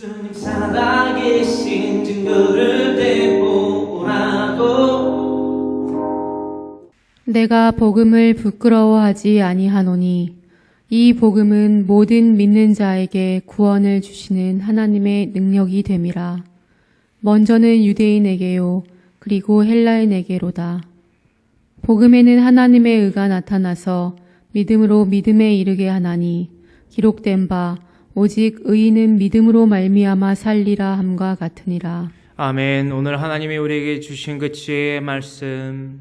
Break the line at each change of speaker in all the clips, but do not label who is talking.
예수님 살아계신 증거를 대보라고.
내가 복음을 부끄러워하지 아니하노니 이 복음은 모든 믿는 자에게 구원을 주시는 하나님의 능력이 됨이라. 먼저는 유대인에게요 그리고 헬라인에게로다. 복음에는 하나님의 의가 나타나서 믿음으로 믿음에 이르게 하나니 기록된 바 오직 의인은 믿음으로 말미암아 살리라 함과 같으니라.
아멘. 오늘 하나님이 우리에게 주신 그 지혜의 말씀,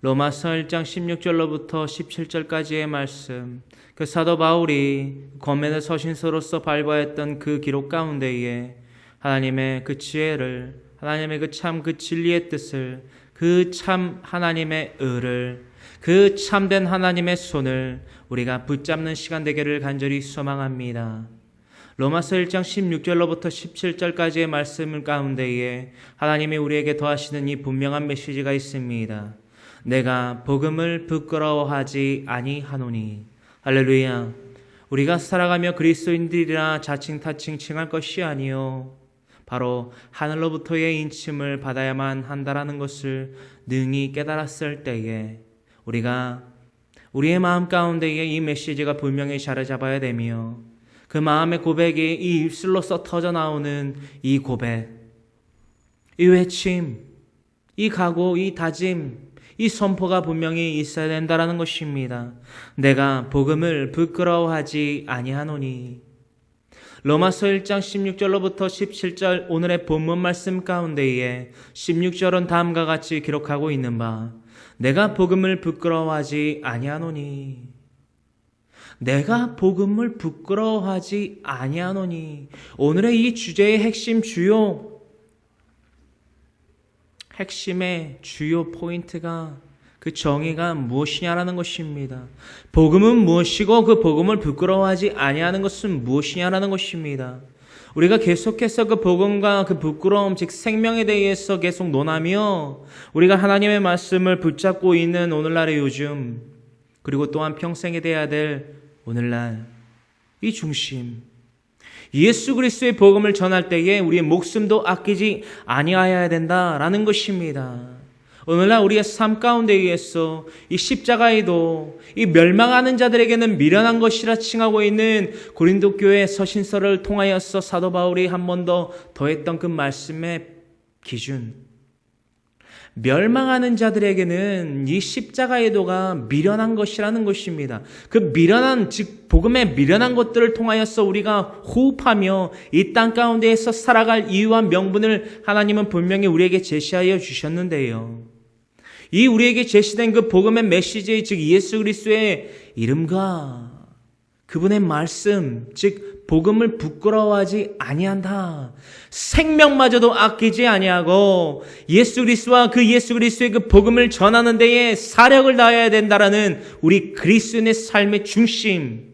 로마서 1장 16절로부터 17절까지의 말씀, 그 사도 바울이 권면의 서신서로서 발부했던 그 기록 가운데에 하나님의 그 지혜를, 하나님의 그 참 그 진리의 뜻을, 그 참 하나님의 의를, 그 참된 하나님의 손을 우리가 붙잡는 시간 되기를 간절히 소망합니다. 로마서 1장 16절로부터 17절까지의 말씀 가운데에 하나님이 우리에게 더하시는 이 분명한 메시지가 있습니다. 내가 복음을 부끄러워하지 아니하노니. 할렐루야. 우리가 살아가며 그리스도인들이라 자칭 타칭 칭할 것이 아니요 바로 하늘로부터의 인침을 받아야만 한다라는 것을 능히 깨달았을 때에 우리가 우리의 마음 가운데에 이 메시지가 분명히 자리 잡아야 되며 그 마음의 고백이 이 입술로서 터져 나오는 이 고백, 이 외침, 이 각오, 이 다짐, 이 선포가 분명히 있어야 된다라는 것입니다. 내가 복음을 부끄러워하지 아니하노니. 로마서 1장 16절로부터 17절 오늘의 본문 말씀 가운데에 16절은 다음과 같이 기록하고 있는 바 내가 복음을 부끄러워하지 아니하노니. 내가 복음을 부끄러워하지 아니하노니. 오늘의 이 주제의 핵심의 주요 포인트가 그 정의가 무엇이냐라는 것입니다. 복음은 무엇이고 그 복음을 부끄러워하지 아니하는 것은 무엇이냐라는 것입니다. 우리가 계속해서 그 복음과 그 부끄러움, 즉 생명에 대해서 계속 논하며 우리가 하나님의 말씀을 붙잡고 있는 오늘날의 요즘, 그리고 또한 평생에 돼야 될 오늘날 이 중심, 예수 그리스도의 복음을 전할 때에 우리의 목숨도 아끼지 아니하여야 된다라는 것입니다. 오늘날 우리의 삶 가운데 의해서 이 십자가에도 이 멸망하는 자들에게는 미련한 것이라 칭하고 있는 고린도 교회 서신서를 통하여서 사도 바울이 한 번 더 더했던 그 말씀의 기준, 멸망하는 자들에게는 이 십자가의도가 미련한 것이라는 것입니다. 그 미련한, 즉 복음의 미련한 것들을 통하여서 우리가 호흡하며 이 땅 가운데에서 살아갈 이유와 명분을 하나님은 분명히 우리에게 제시하여 주셨는데요. 이 우리에게 제시된 그 복음의 메시지, 즉 예수 그리스도의 이름과 그분의 말씀, 즉 복음을 부끄러워하지 아니한다. 생명마저도 아끼지 아니하고 예수 그리스도와 그 예수 그리스도의 그 복음을 전하는 데에 사력을 다해야 된다라는 우리 그리스도인의 삶의 중심,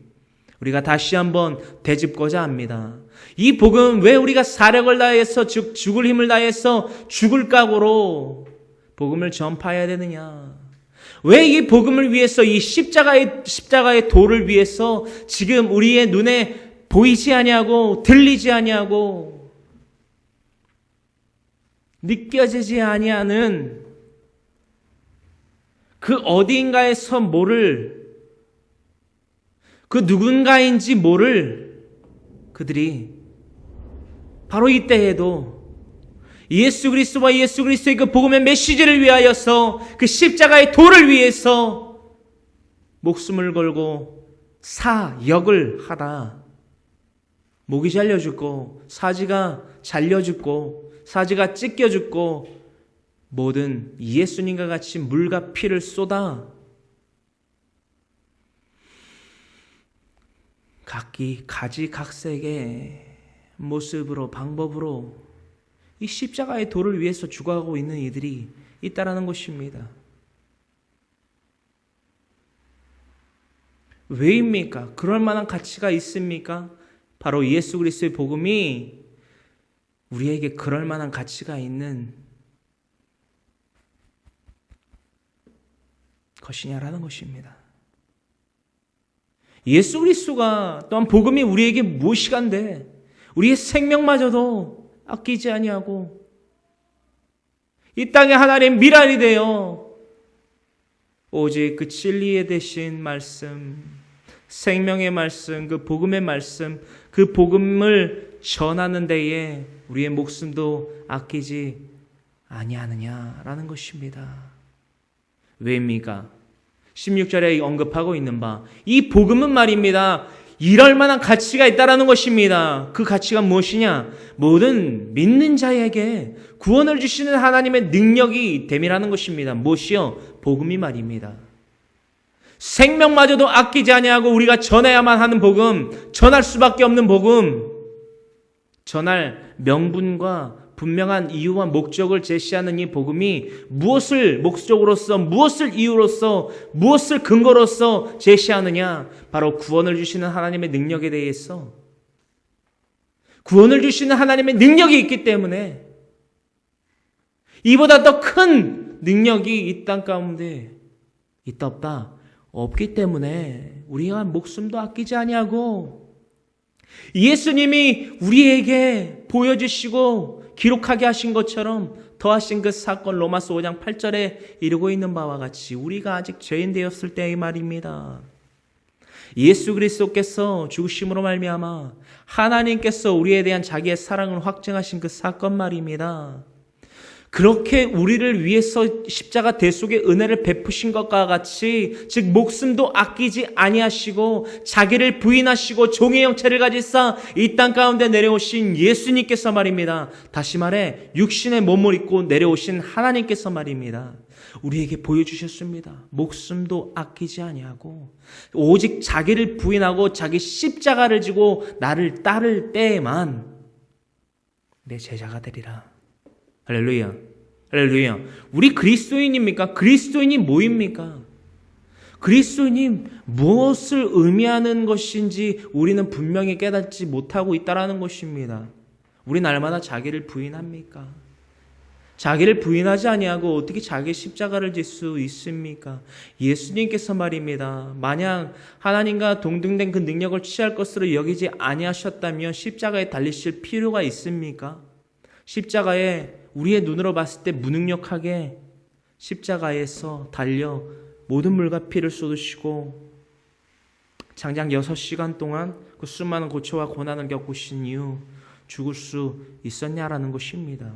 우리가 다시 한번 되짚고자 합니다. 이 복음, 왜 우리가 사력을 다해서, 즉 죽을 힘을 다해서 죽을 각오로 복음을 전파해야 되느냐? 왜 이 복음을 위해서, 이 십자가의 도를 위해서 지금 우리의 눈에 보이지 아니하고 들리지 아니하고 느껴지지 아니하는 그 어디인가에서 모를, 그 누군가인지 모를 그들이 바로 이때에도 예수 그리스도와 예수 그리스도의 그 복음의 메시지를 위하여서, 그 십자가의 도를 위해서 목숨을 걸고 사역을 하다 목이 잘려 죽고 사지가 잘려 죽고 사지가 찢겨 죽고 모든 예수님과 같이 물과 피를 쏟아 각기 가지각색의 모습으로, 방법으로 이 십자가의 도를 위해서 죽어가고 있는 이들이 있다라는 것입니다. 왜입니까? 그럴 만한 가치가 있습니까? 바로 예수 그리스도의 복음이 우리에게 그럴 만한 가치가 있는 것이냐라는 것입니다. 예수 그리스도가 또한 복음이 우리에게 무엇이간데 우리의 생명마저도 아끼지 아니하고 이 땅에 하나님 미랄이 되어 오직 그 진리의 대신 말씀, 생명의 말씀, 그 복음의 말씀, 그 복음을 전하는 데에 우리의 목숨도 아끼지 아니하느냐라는 것입니다. 왜입니까? 16절에 언급하고 있는 바, 이 복음은 말입니다, 이럴 만한 가치가 있다라는 것입니다. 그 가치가 무엇이냐? 모든 믿는 자에게 구원을 주시는 하나님의 능력이 됨이라는 것입니다. 무엇이요? 복음이 말입니다. 생명마저도 아끼지 아니하고 우리가 전해야만 하는 복음, 전할 수밖에 없는 복음, 전할 명분과 분명한 이유와 목적을 제시하는 이 복음이 무엇을 목적으로서, 무엇을 이유로서, 무엇을 근거로서 제시하느냐? 바로 구원을 주시는 하나님의 능력에 대해서, 구원을 주시는 하나님의 능력이 있기 때문에, 이보다 더 큰 능력이 이 땅 가운데 있다 없다? 없기 때문에 우리가 목숨도 아끼지 아니하고 예수님이 우리에게 보여주시고 기록하게 하신 것처럼 더하신 그 사건, 로마서 5장 8절에 이루고 있는 바와 같이 우리가 아직 죄인 되었을 때의 말입니다. 예수 그리스도께서 죽으심으로 말미암아 하나님께서 우리에 대한 자기의 사랑을 확증하신 그 사건 말입니다. 그렇게 우리를 위해서 십자가 대속의 은혜를 베푸신 것과 같이, 즉 목숨도 아끼지 아니하시고 자기를 부인하시고 종의 형체를 가지사 이 땅 가운데 내려오신 예수님께서 말입니다. 다시 말해 육신의 몸을 입고 내려오신 하나님께서 말입니다. 우리에게 보여주셨습니다. 목숨도 아끼지 아니하고 오직 자기를 부인하고 자기 십자가를 지고 나를 따를 때에만 내 제자가 되리라. 할렐루야. 할렐루야. 우리 그리스도인입니까? 그리스도인이 뭐입니까? 그리스도인이 무엇을 의미하는 것인지 우리는 분명히 깨닫지 못하고 있다는 것입니다. 우리 날마다 자기를 부인합니까? 자기를 부인하지 아니하고 어떻게 자기 십자가를 질 수 있습니까? 예수님께서 말입니다. 만약 하나님과 동등된 그 능력을 취할 것으로 여기지 아니하셨다면 십자가에 달리실 필요가 있습니까? 십자가에 우리의 눈으로 봤을 때 무능력하게 십자가에서 달려 모든 물과 피를 쏟으시고 장장 6시간 동안 그 수많은 고초와 고난을 겪으신 이후 죽을 수 있었냐라는 것입니다.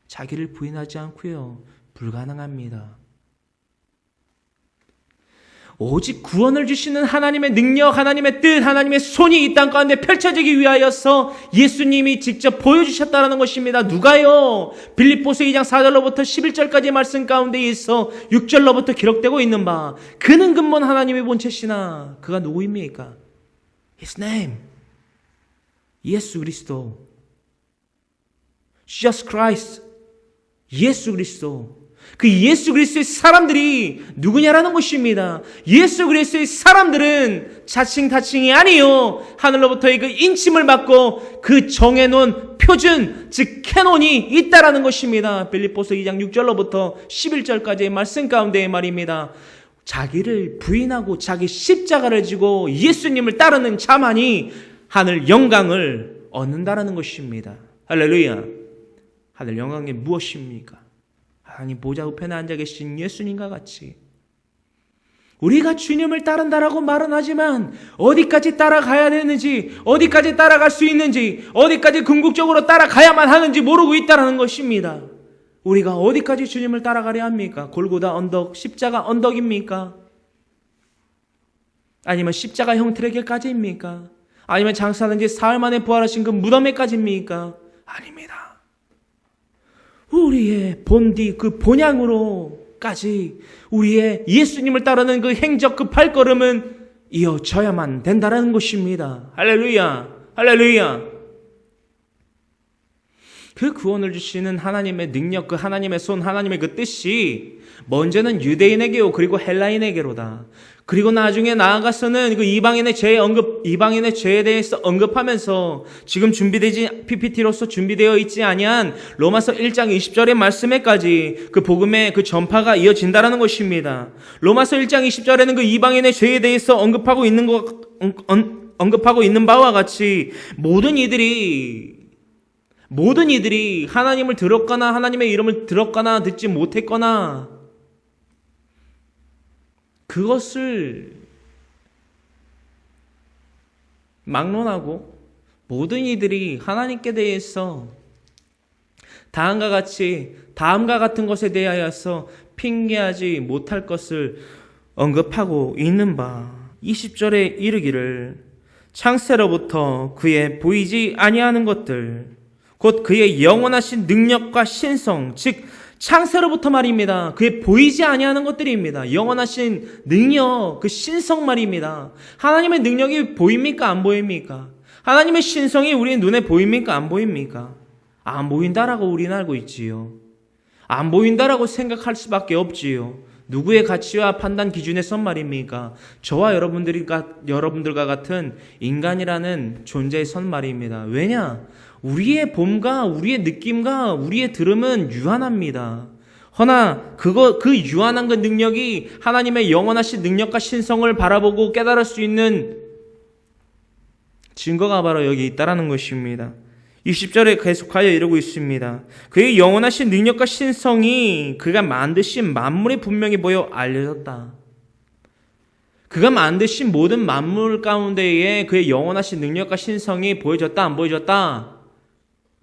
자기를 부인하지 않고요. 불가능합니다. 오직 구원을 주시는 하나님의 능력, 하나님의 뜻, 하나님의 손이 이 땅 가운데 펼쳐지기 위하여서 예수님이 직접 보여주셨다는 것입니다. 누가요? 빌립보서 2장 4절로부터 11절까지 말씀 가운데 있어 6절로부터 기록되고 있는 바, 그는 근본 하나님의 본체시나 그가 누구입니까? His name, 예수 그리스도, Jesus Christ, 예수 그리스도. 그 예수 그리스도의 사람들이 누구냐라는 것입니다. 예수 그리스도의 사람들은 자칭 아니요, 하늘로부터의 그 인침을 받고 그 정해놓은 표준, 즉 캐논이 있다라는 것입니다. 빌립보서 2장 6절로부터 11절까지의 말씀 가운데의 말입니다. 자기를 부인하고 자기 십자가를 지고 예수님을 따르는 자만이 하늘 영광을 얻는다라는 것입니다. 할렐루야. 하늘 영광이 무엇입니까? 하나님 보좌 우편에 앉아 계신 예수님과 같이 우리가 주님을 따른다라고 말은 하지만 어디까지 따라가야 되는지, 어디까지 따라갈 수 있는지, 어디까지 궁극적으로 따라가야만 하는지 모르고 있다는 것입니다. 우리가 어디까지 주님을 따라가려 합니까? 골고다 언덕, 십자가 언덕입니까? 아니면 십자가 형틀에게까지입니까? 아니면 장사하는 지 사흘 만에 부활하신 그 무덤에까지입니까? 아닙니다. 우리의 본디, 그 본향으로까지 우리의 예수님을 따르는 그 행적, 그 발걸음은 이어져야만 된다는 것입니다. 할렐루야, 할렐루야. 그 구원을 주시는 하나님의 능력, 그 하나님의 손, 하나님의 그 뜻이 먼저는 유대인에게요, 그리고 헬라인에게로다. 그리고 나중에 나아가서는 그 이방인의 죄에 대해서 언급하면서 지금 PPT로서 준비되어 있지 아니한 로마서 1장 20절의 말씀에까지 그 복음의 그 전파가 이어진다라는 것입니다. 로마서 1장 20절에는 그 이방인의 죄에 대해서 언급하고 있는 언급하고 있는 바와 같이 모든 이들이 하나님을 들었거나 하나님의 이름을 들었거나 듣지 못했거나 그것을 막론하고 모든 이들이 하나님께 대해서 다음과 같은 것에 대하여서 핑계하지 못할 것을 언급하고 있는 바 20절에 이르기를 창세로부터 그의 보이지 아니하는 것들 곧 그의 영원하신 능력과 신성 즉 창세로부터 말입니다. 그의 보이지 아니하는 것들입니다. 영원하신 능력, 그 신성 말입니다. 하나님의 능력이 보입니까? 안 보입니까? 하나님의 신성이 우리의 눈에 보입니까? 안 보입니까? 안 보인다라고 우리는 알고 있지요. 안 보인다라고 생각할 수밖에 없지요. 누구의 가치와 판단 기준에서 말입니까? 저와 여러분들과 같은 인간이라는 존재에선 말입니다. 왜냐? 우리의 봄과 우리의 느낌과 우리의 들음은 유한합니다. 허나 그 유한한 그 능력이 하나님의 영원하신 능력과 신성을 바라보고 깨달을 수 있는 증거가 바로 여기 있다라는 것입니다. 20절에 계속하여 이러고 있습니다. 그의 영원하신 능력과 신성이 그가 만드신 만물에 분명히 보여 알려졌다. 그가 만드신 모든 만물 가운데에 그의 영원하신 능력과 신성이 보여졌다, 안 보여졌다?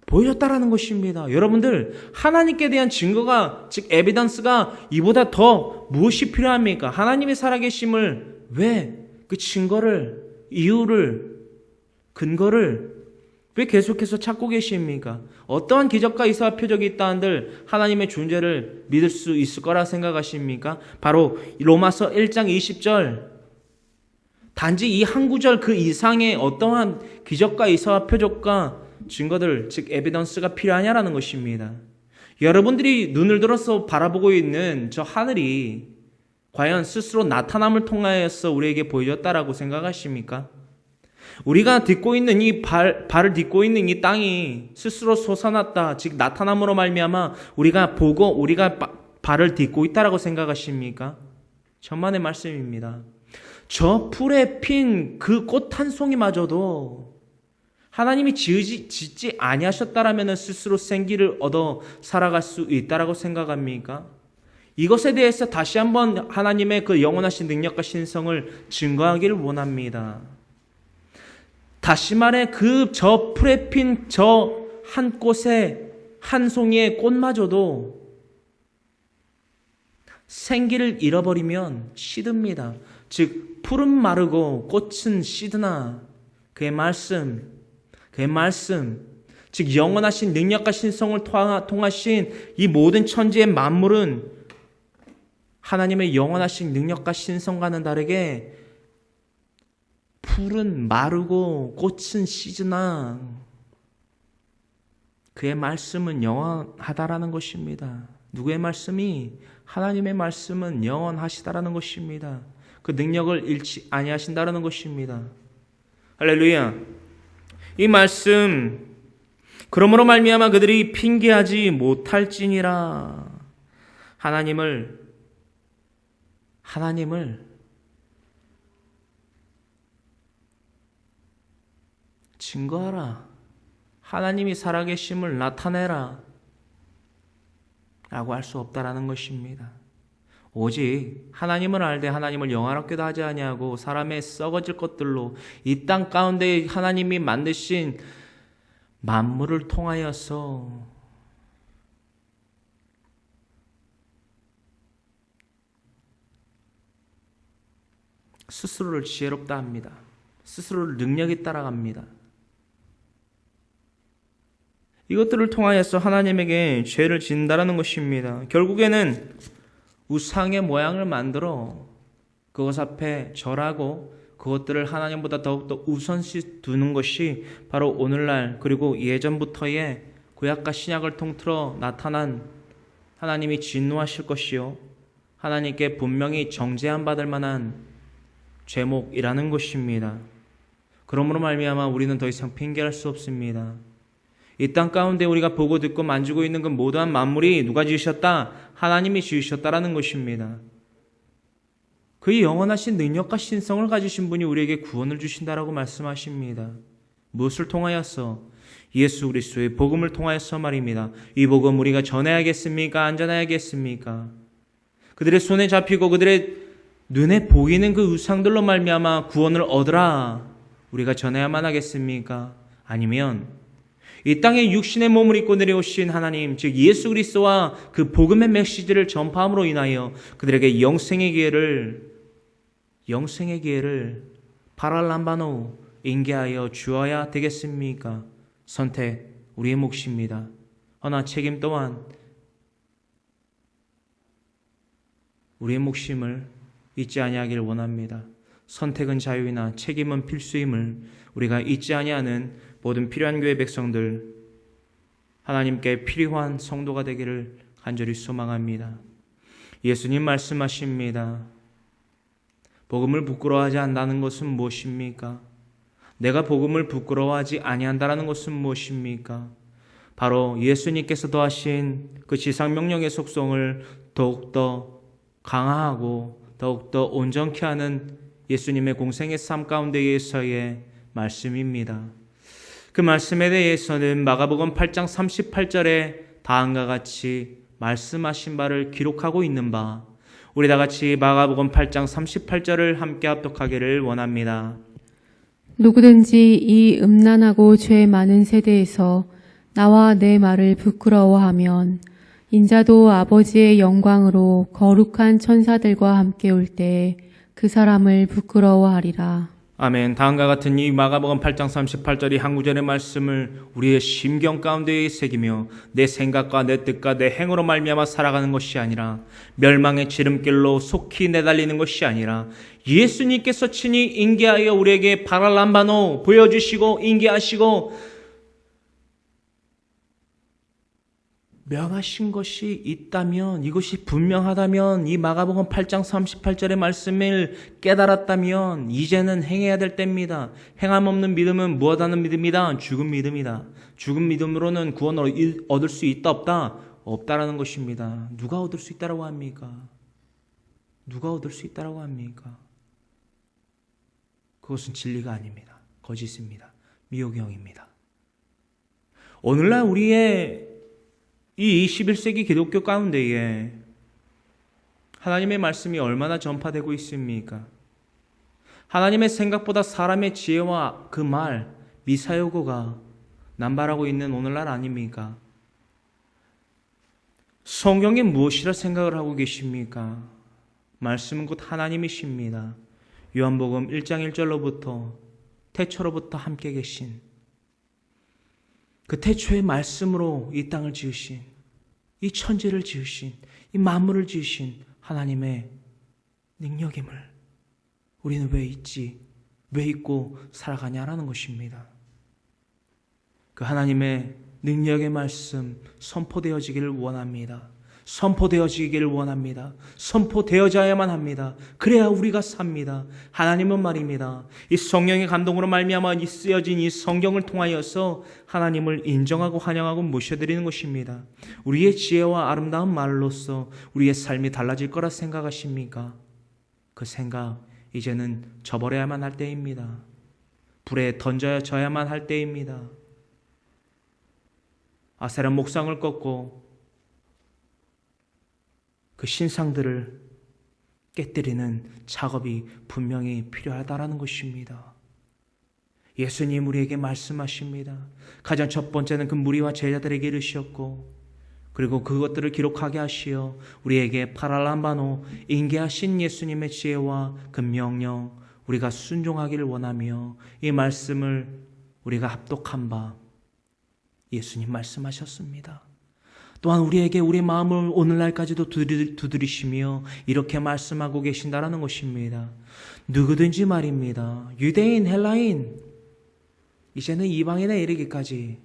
보여졌다라는 것입니다. 여러분들, 하나님께 대한 증거가, 즉 에비던스가 이보다 더 무엇이 필요합니까? 하나님의 살아계심을 왜 그 증거를, 이유를, 근거를 왜 계속해서 찾고 계십니까? 어떠한 기적과 이사와 표적이 있다 한들 하나님의 존재를 믿을 수 있을 거라 생각하십니까? 바로 로마서 1장 20절 단지 이 한 구절 그 이상의 어떠한 기적과 이사와 표적과 증거들 즉 에비던스가 필요하냐라는 것입니다. 여러분들이 눈을 들어서 바라보고 있는 저 하늘이 과연 스스로 나타남을 통하여서 우리에게 보여졌다라고 생각하십니까? 우리가 딛고 있는 이 발을 딛고 있는 이 땅이 스스로 솟아났다, 즉 나타남으로 말미암아 우리가 보고 우리가 발을 딛고 있다라고 생각하십니까? 천만의 말씀입니다. 저 풀에 핀 그 꽃 한 송이마저도 하나님이 짓지 아니하셨다라면 스스로 생기를 얻어 살아갈 수 있다라고 생각합니까? 이것에 대해서 다시 한번 하나님의 그 영원하신 능력과 신성을 증거하기를 원합니다. 다시 말해 저 풀에 핀 저 한 꽃의 한 송이의 꽃마저도 생기를 잃어버리면 시듭니다. 즉 풀은 마르고 꽃은 시드나 그의 말씀 즉 영원하신 능력과 신성을 통하신 이 모든 천지의 만물은 하나님의 영원하신 능력과 신성과는 다르게 풀은 마르고 꽃은 시드나 그의 말씀은 영원하다라는 것입니다. 누구의 말씀이? 하나님의 말씀은 영원하시다라는 것입니다. 그 능력을 잃지 아니하신다라는 것입니다. 할렐루야. 이 말씀 그러므로 말미암아 그들이 핑계하지 못할지니라. 하나님을 증거하라. 하나님이 살아계심을 나타내라. 라고 할 수 없다라는 것입니다. 오직 하나님을 알되 하나님을 영화롭게도 하지 아니하고 사람의 썩어질 것들로 이 땅 가운데 하나님이 만드신 만물을 통하여서 스스로를 지혜롭다 합니다. 스스로를 능력이 따라갑니다. 이것들을 통하여서 하나님에게 죄를 진다라는 것입니다. 결국에는 우상의 모양을 만들어 그것 앞에 절하고 그것들을 하나님보다 더욱더 우선시 두는 것이 바로 오늘날 그리고 예전부터의 구약과 신약을 통틀어 나타난 하나님이 진노하실 것이요 하나님께 분명히 정죄함 받을 만한 죄목이라는 것입니다. 그러므로 말미암아 우리는 더 이상 핑계할 수 없습니다. 이 땅 가운데 우리가 보고 듣고 만지고 있는 그 모든 만물이 누가 지으셨다? 하나님이 지으셨다라는 것입니다. 그 영원하신 능력과 신성을 가지신 분이 우리에게 구원을 주신다라고 말씀하십니다. 무엇을 통하여서? 예수 그리스도의 복음을 통하여서 말입니다. 이 복음 우리가 전해야겠습니까? 안 전해야겠습니까? 그들의 손에 잡히고 그들의 눈에 보이는 그 우상들로 말미암아 구원을 얻으라 우리가 전해야만 하겠습니까? 아니면 이 땅에 육신의 몸을 입고 내려오신 하나님, 즉 예수 그리스도와 그 복음의 메시지를 전파함으로 인하여 그들에게 영생의 기회를 파랄람바노 인계하여 주어야 되겠습니까? 선택 우리의 몫입니다. 허나 책임 또한 우리의 몫임을 잊지 아니하기를 원합니다. 선택은 자유이나 책임은 필수임을 우리가 잊지 아니하는 모든 필요한 교회 백성들, 하나님께 필요한 성도가 되기를 간절히 소망합니다. 예수님 말씀하십니다. 복음을 부끄러워하지 않는다는 것은 무엇입니까? 내가 복음을 부끄러워하지 아니한다는 것은 무엇입니까? 바로 예수님께서 더하신 그 지상명령의 속성을 더욱더 강화하고 더욱더 온전케 하는 예수님의 공생의 삶 가운데에서의 말씀입니다. 그 말씀에 대해서는 마가복음 8장 38절에 다음과 같이 말씀하신 바를 기록하고 있는 바, 우리 다 같이 마가복음 8장 38절을 함께 합독하기를 원합니다.
누구든지 이 음란하고 죄 많은 세대에서 나와 내 말을 부끄러워하면 인자도 아버지의 영광으로 거룩한 천사들과 함께 올 때 그 사람을 부끄러워하리라.
아멘. 다음과 같은 이 마가복음 8장 38절이 한 구절의 말씀을 우리의 심경 가운데에 새기며 내 생각과 내 뜻과 내 행으로 말미암아 살아가는 것이 아니라 멸망의 지름길로 속히 내달리는 것이 아니라 예수님께서 친히 인계하여 우리에게 파랄람바노 보여주시고 인계하시고 명하신 것이 있다면, 이것이 분명하다면, 이 마가복음 8장 38절의 말씀을 깨달았다면 이제는 행해야 될 때입니다. 행함 없는 믿음은 무엇하는 믿음이다? 죽은 믿음이다. 죽은 믿음으로는 구원을 얻을 수 있다 없다? 없다라는 것입니다. 누가 얻을 수 있다라고 합니까? 누가 얻을 수 있다라고 합니까? 그것은 진리가 아닙니다. 거짓입니다. 미혹형입니다. 오늘날 우리의 이 21세기 기독교 가운데에 하나님의 말씀이 얼마나 전파되고 있습니까? 하나님의 생각보다 사람의 지혜와 그 말, 미사여구가 남발하고 있는 오늘날 아닙니까? 성경이 무엇이라 생각을 하고 계십니까? 말씀은 곧 하나님이십니다. 요한복음 1장 1절로부터 태초로부터 함께 계신 그 태초의 말씀으로 이 땅을 지으신, 이 천지를 지으신, 이 만물을 지으신 하나님의 능력임을 우리는 왜 잊고 살아가냐라는 것입니다. 그 하나님의 능력의 말씀 선포되어지기를 원합니다. 선포되어지기를 원합니다. 선포되어져야만 합니다. 그래야 우리가 삽니다. 하나님은 말입니다. 이 성령의 감동으로 말미암아 쓰여진 이 성경을 통하여서 하나님을 인정하고 환영하고 모셔드리는 것입니다. 우리의 지혜와 아름다운 말로써 우리의 삶이 달라질 거라 생각하십니까? 그 생각 이제는 저버려야만 할 때입니다. 불에 던져져야만 할 때입니다. 아세라 목상을 꺾고 그 신상들을 깨뜨리는 작업이 분명히 필요하다라는 것입니다. 예수님 우리에게 말씀하십니다. 가장 첫 번째는 그 무리와 제자들에게 이르셨고 그리고 그것들을 기록하게 하시어 우리에게 파랄람바노 인계하신 예수님의 지혜와 그 명령 우리가 순종하기를 원하며 이 말씀을 우리가 합독한 바 예수님 말씀하셨습니다. 또한 우리에게 우리 마음을 오늘날까지도 두드리시며 이렇게 말씀하고 계신다라는 것입니다. 누구든지 말입니다. 유대인, 헬라인, 이제는 이방인에 이르기까지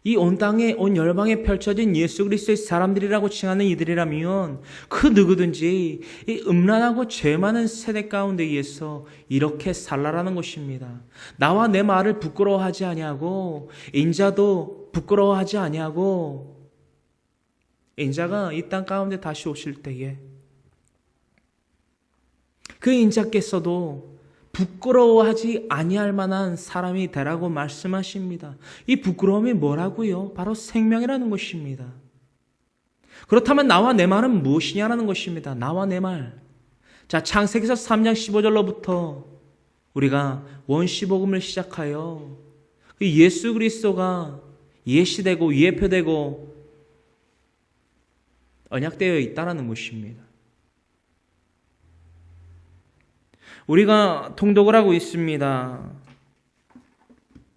이 온 땅에 온 열방에 펼쳐진 예수 그리스도의 사람들이라고 칭하는 이들이라면 그 누구든지 이 음란하고 죄 많은 세대 가운데에서 이렇게 살라라는 것입니다. 나와 내 말을 부끄러워하지 아니하고 인자도 부끄러워하지 아니하고 인자가 이 땅 가운데 다시 오실 때에 그 인자께서도 부끄러워하지 아니할 만한 사람이 되라고 말씀하십니다. 이 부끄러움이 뭐라고요? 바로 생명이라는 것입니다. 그렇다면 나와 내 말은 무엇이냐라는 것입니다. 나와 내 말. 자, 창세기서 3장 15절로부터 우리가 원시복음을 시작하여 그 예수 그리스도가 예시되고 예표되고 언약되어 있다는 것입니다. 우리가 통독을 하고 있습니다.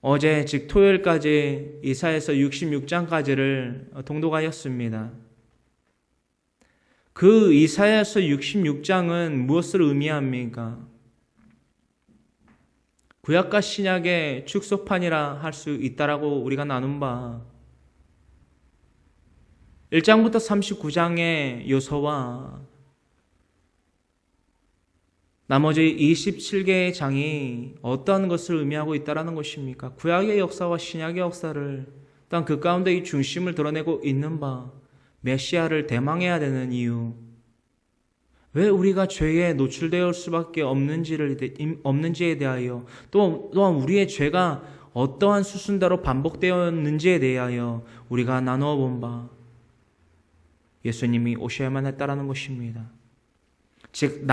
어제 즉 토요일까지 이사야서 66장까지를 통독하였습니다. 그 이사야서 66장은 무엇을 의미합니까? 구약과 신약의 축소판이라 할 수 있다라고 우리가 나눈 바 1장부터 39장의 요소와 나머지 27개의 장이 어떤 것을 의미하고 있다는 것입니까? 구약의 역사와 신약의 역사를 또한 그 가운데 이 중심을 드러내고 있는 바 메시아를 대망해야 되는 이유, 왜 우리가 죄에 노출되어 올 수밖에 없는지에 대하여 또한 우리의 죄가 어떠한 수순대로 반복되었는지에 대하여 우리가 나누어 본 바 예수님이 오셔야만 했다라는 것입니다. 즉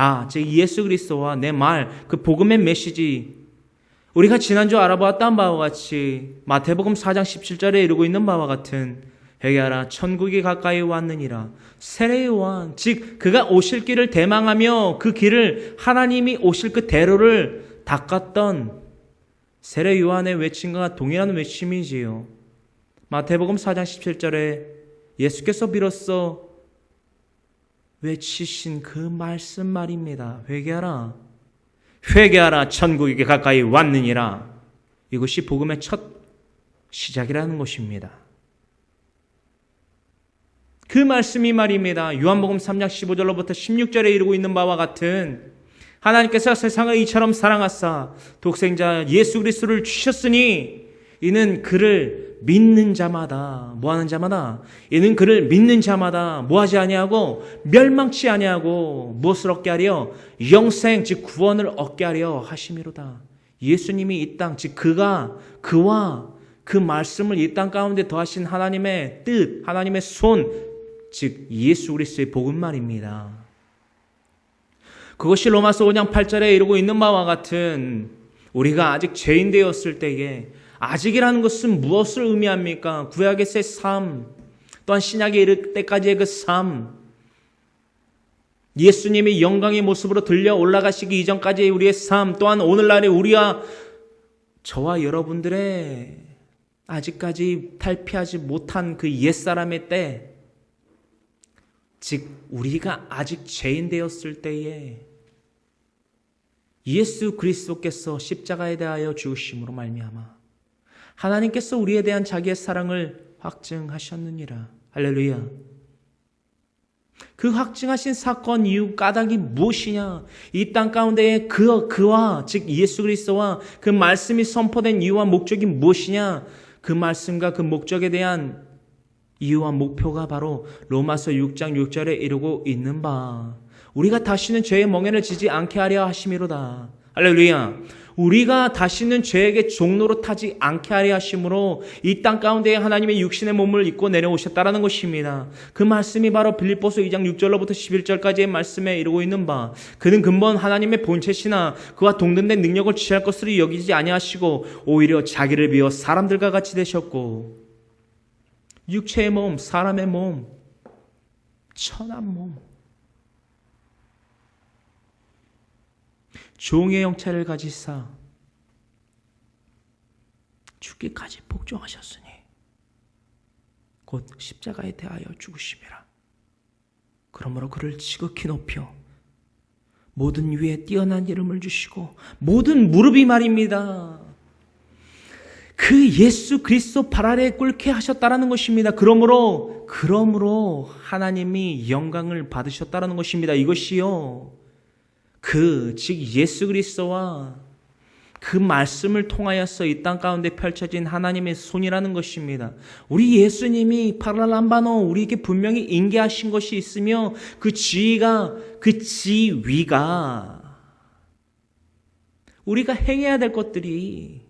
예수 그리스도와 내 말, 그 복음의 메시지, 우리가 지난주 알아보았던 바와 같이 마태복음 4장 17절에 이루고 있는 바와 같은 회개하라 천국이 가까이 왔느니라 세례 요한, 즉 그가 오실 길을 대망하며 그 길을 하나님이 오실 그 대로를 닦았던 세례 요한의 외침과 동일한 외침이지요. 마태복음 4장 17절에 예수께서 비로소 외치신 그 말씀 말입니다. 회개하라, 회개하라 천국이 가까이 왔느니라. 이것이 복음의 첫 시작이라는 것입니다. 그 말씀이 말입니다. 요한복음 3장 15절로부터 16절에 이루고 있는 바와 같은 하나님께서 세상을 이처럼 사랑하사 독생자 예수 그리스도를 주셨으니 이는 그를 믿는 자마다 뭐하는 자마다 이는 그를 믿는 자마다 뭐하지 아니하고 멸망치 아니하고 무엇을 얻게 하려 영생 즉 구원을 얻게 하려 하심이로다. 예수님이 이 땅 즉 그와 그 말씀을 이 땅 가운데 더하신 하나님의 뜻, 하나님의 손, 즉 예수 그리스도의 복음 말입니다. 그것이 로마서 5장 8절에 이루고 있는 바와 같은 우리가 아직 죄인 되었을 때에 아직이라는 것은 무엇을 의미합니까? 구약에서의 삶, 또한 신약에 이를 때까지의 그 삶, 예수님이 영광의 모습으로 들려 올라가시기 이전까지의 우리의 삶, 또한 오늘날의 우리와 저와 여러분들의 아직까지 탈피하지 못한 그 옛사람의 때, 즉 우리가 아직 죄인 되었을 때에 예수 그리스도께서 십자가에 대하여 죽으심으로 말미암아 하나님께서 우리에 대한 자기의 사랑을 확증하셨느니라. 할렐루야. 그 확증하신 사건 이유 까닭이 무엇이냐? 이 땅 가운데에 그와 즉 예수 그리스도와 그 말씀이 선포된 이유와 목적이 무엇이냐? 그 말씀과 그 목적에 대한 이유와 목표가 바로 로마서 6장 6절에 이루고 있는 바 우리가 다시는 죄의 멍에를 지지 않게 하려 하심이로다. 할렐루야. 우리가 다시는 죄에게 종로로 타지 않게 하려 하심으로 이 땅 가운데에 하나님의 육신의 몸을 입고 내려오셨다라는 것입니다. 그 말씀이 바로 빌립보서 2장 6절로부터 11절까지의 말씀에 이루고 있는 바 그는 근본 하나님의 본체시나 그와 동등된 능력을 취할 것으로 여기지 아니하시고 오히려 자기를 비워 사람들과 같이 되셨고 육체의 몸, 사람의 몸, 천한 몸, 종의 형체를 가지사 죽기까지 복종하셨으니 곧 십자가에 대하여 죽으심이라. 그러므로 그를 지극히 높여 모든 위에 뛰어난 이름을 주시고 모든 무릎이 말입니다. 그 예수 그리스도 발 아래에 꿇게 하셨다라는 것입니다. 그러므로 하나님이 영광을 받으셨다라는 것입니다. 이것이요. 즉 예수 그리스도와 그 말씀을 통하여서 이 땅 가운데 펼쳐진 하나님의 손이라는 것입니다. 우리 예수님이 파랄람바노 우리에게 분명히 인계하신 것이 있으며 그 지위가 우리가 행해야 될 것들이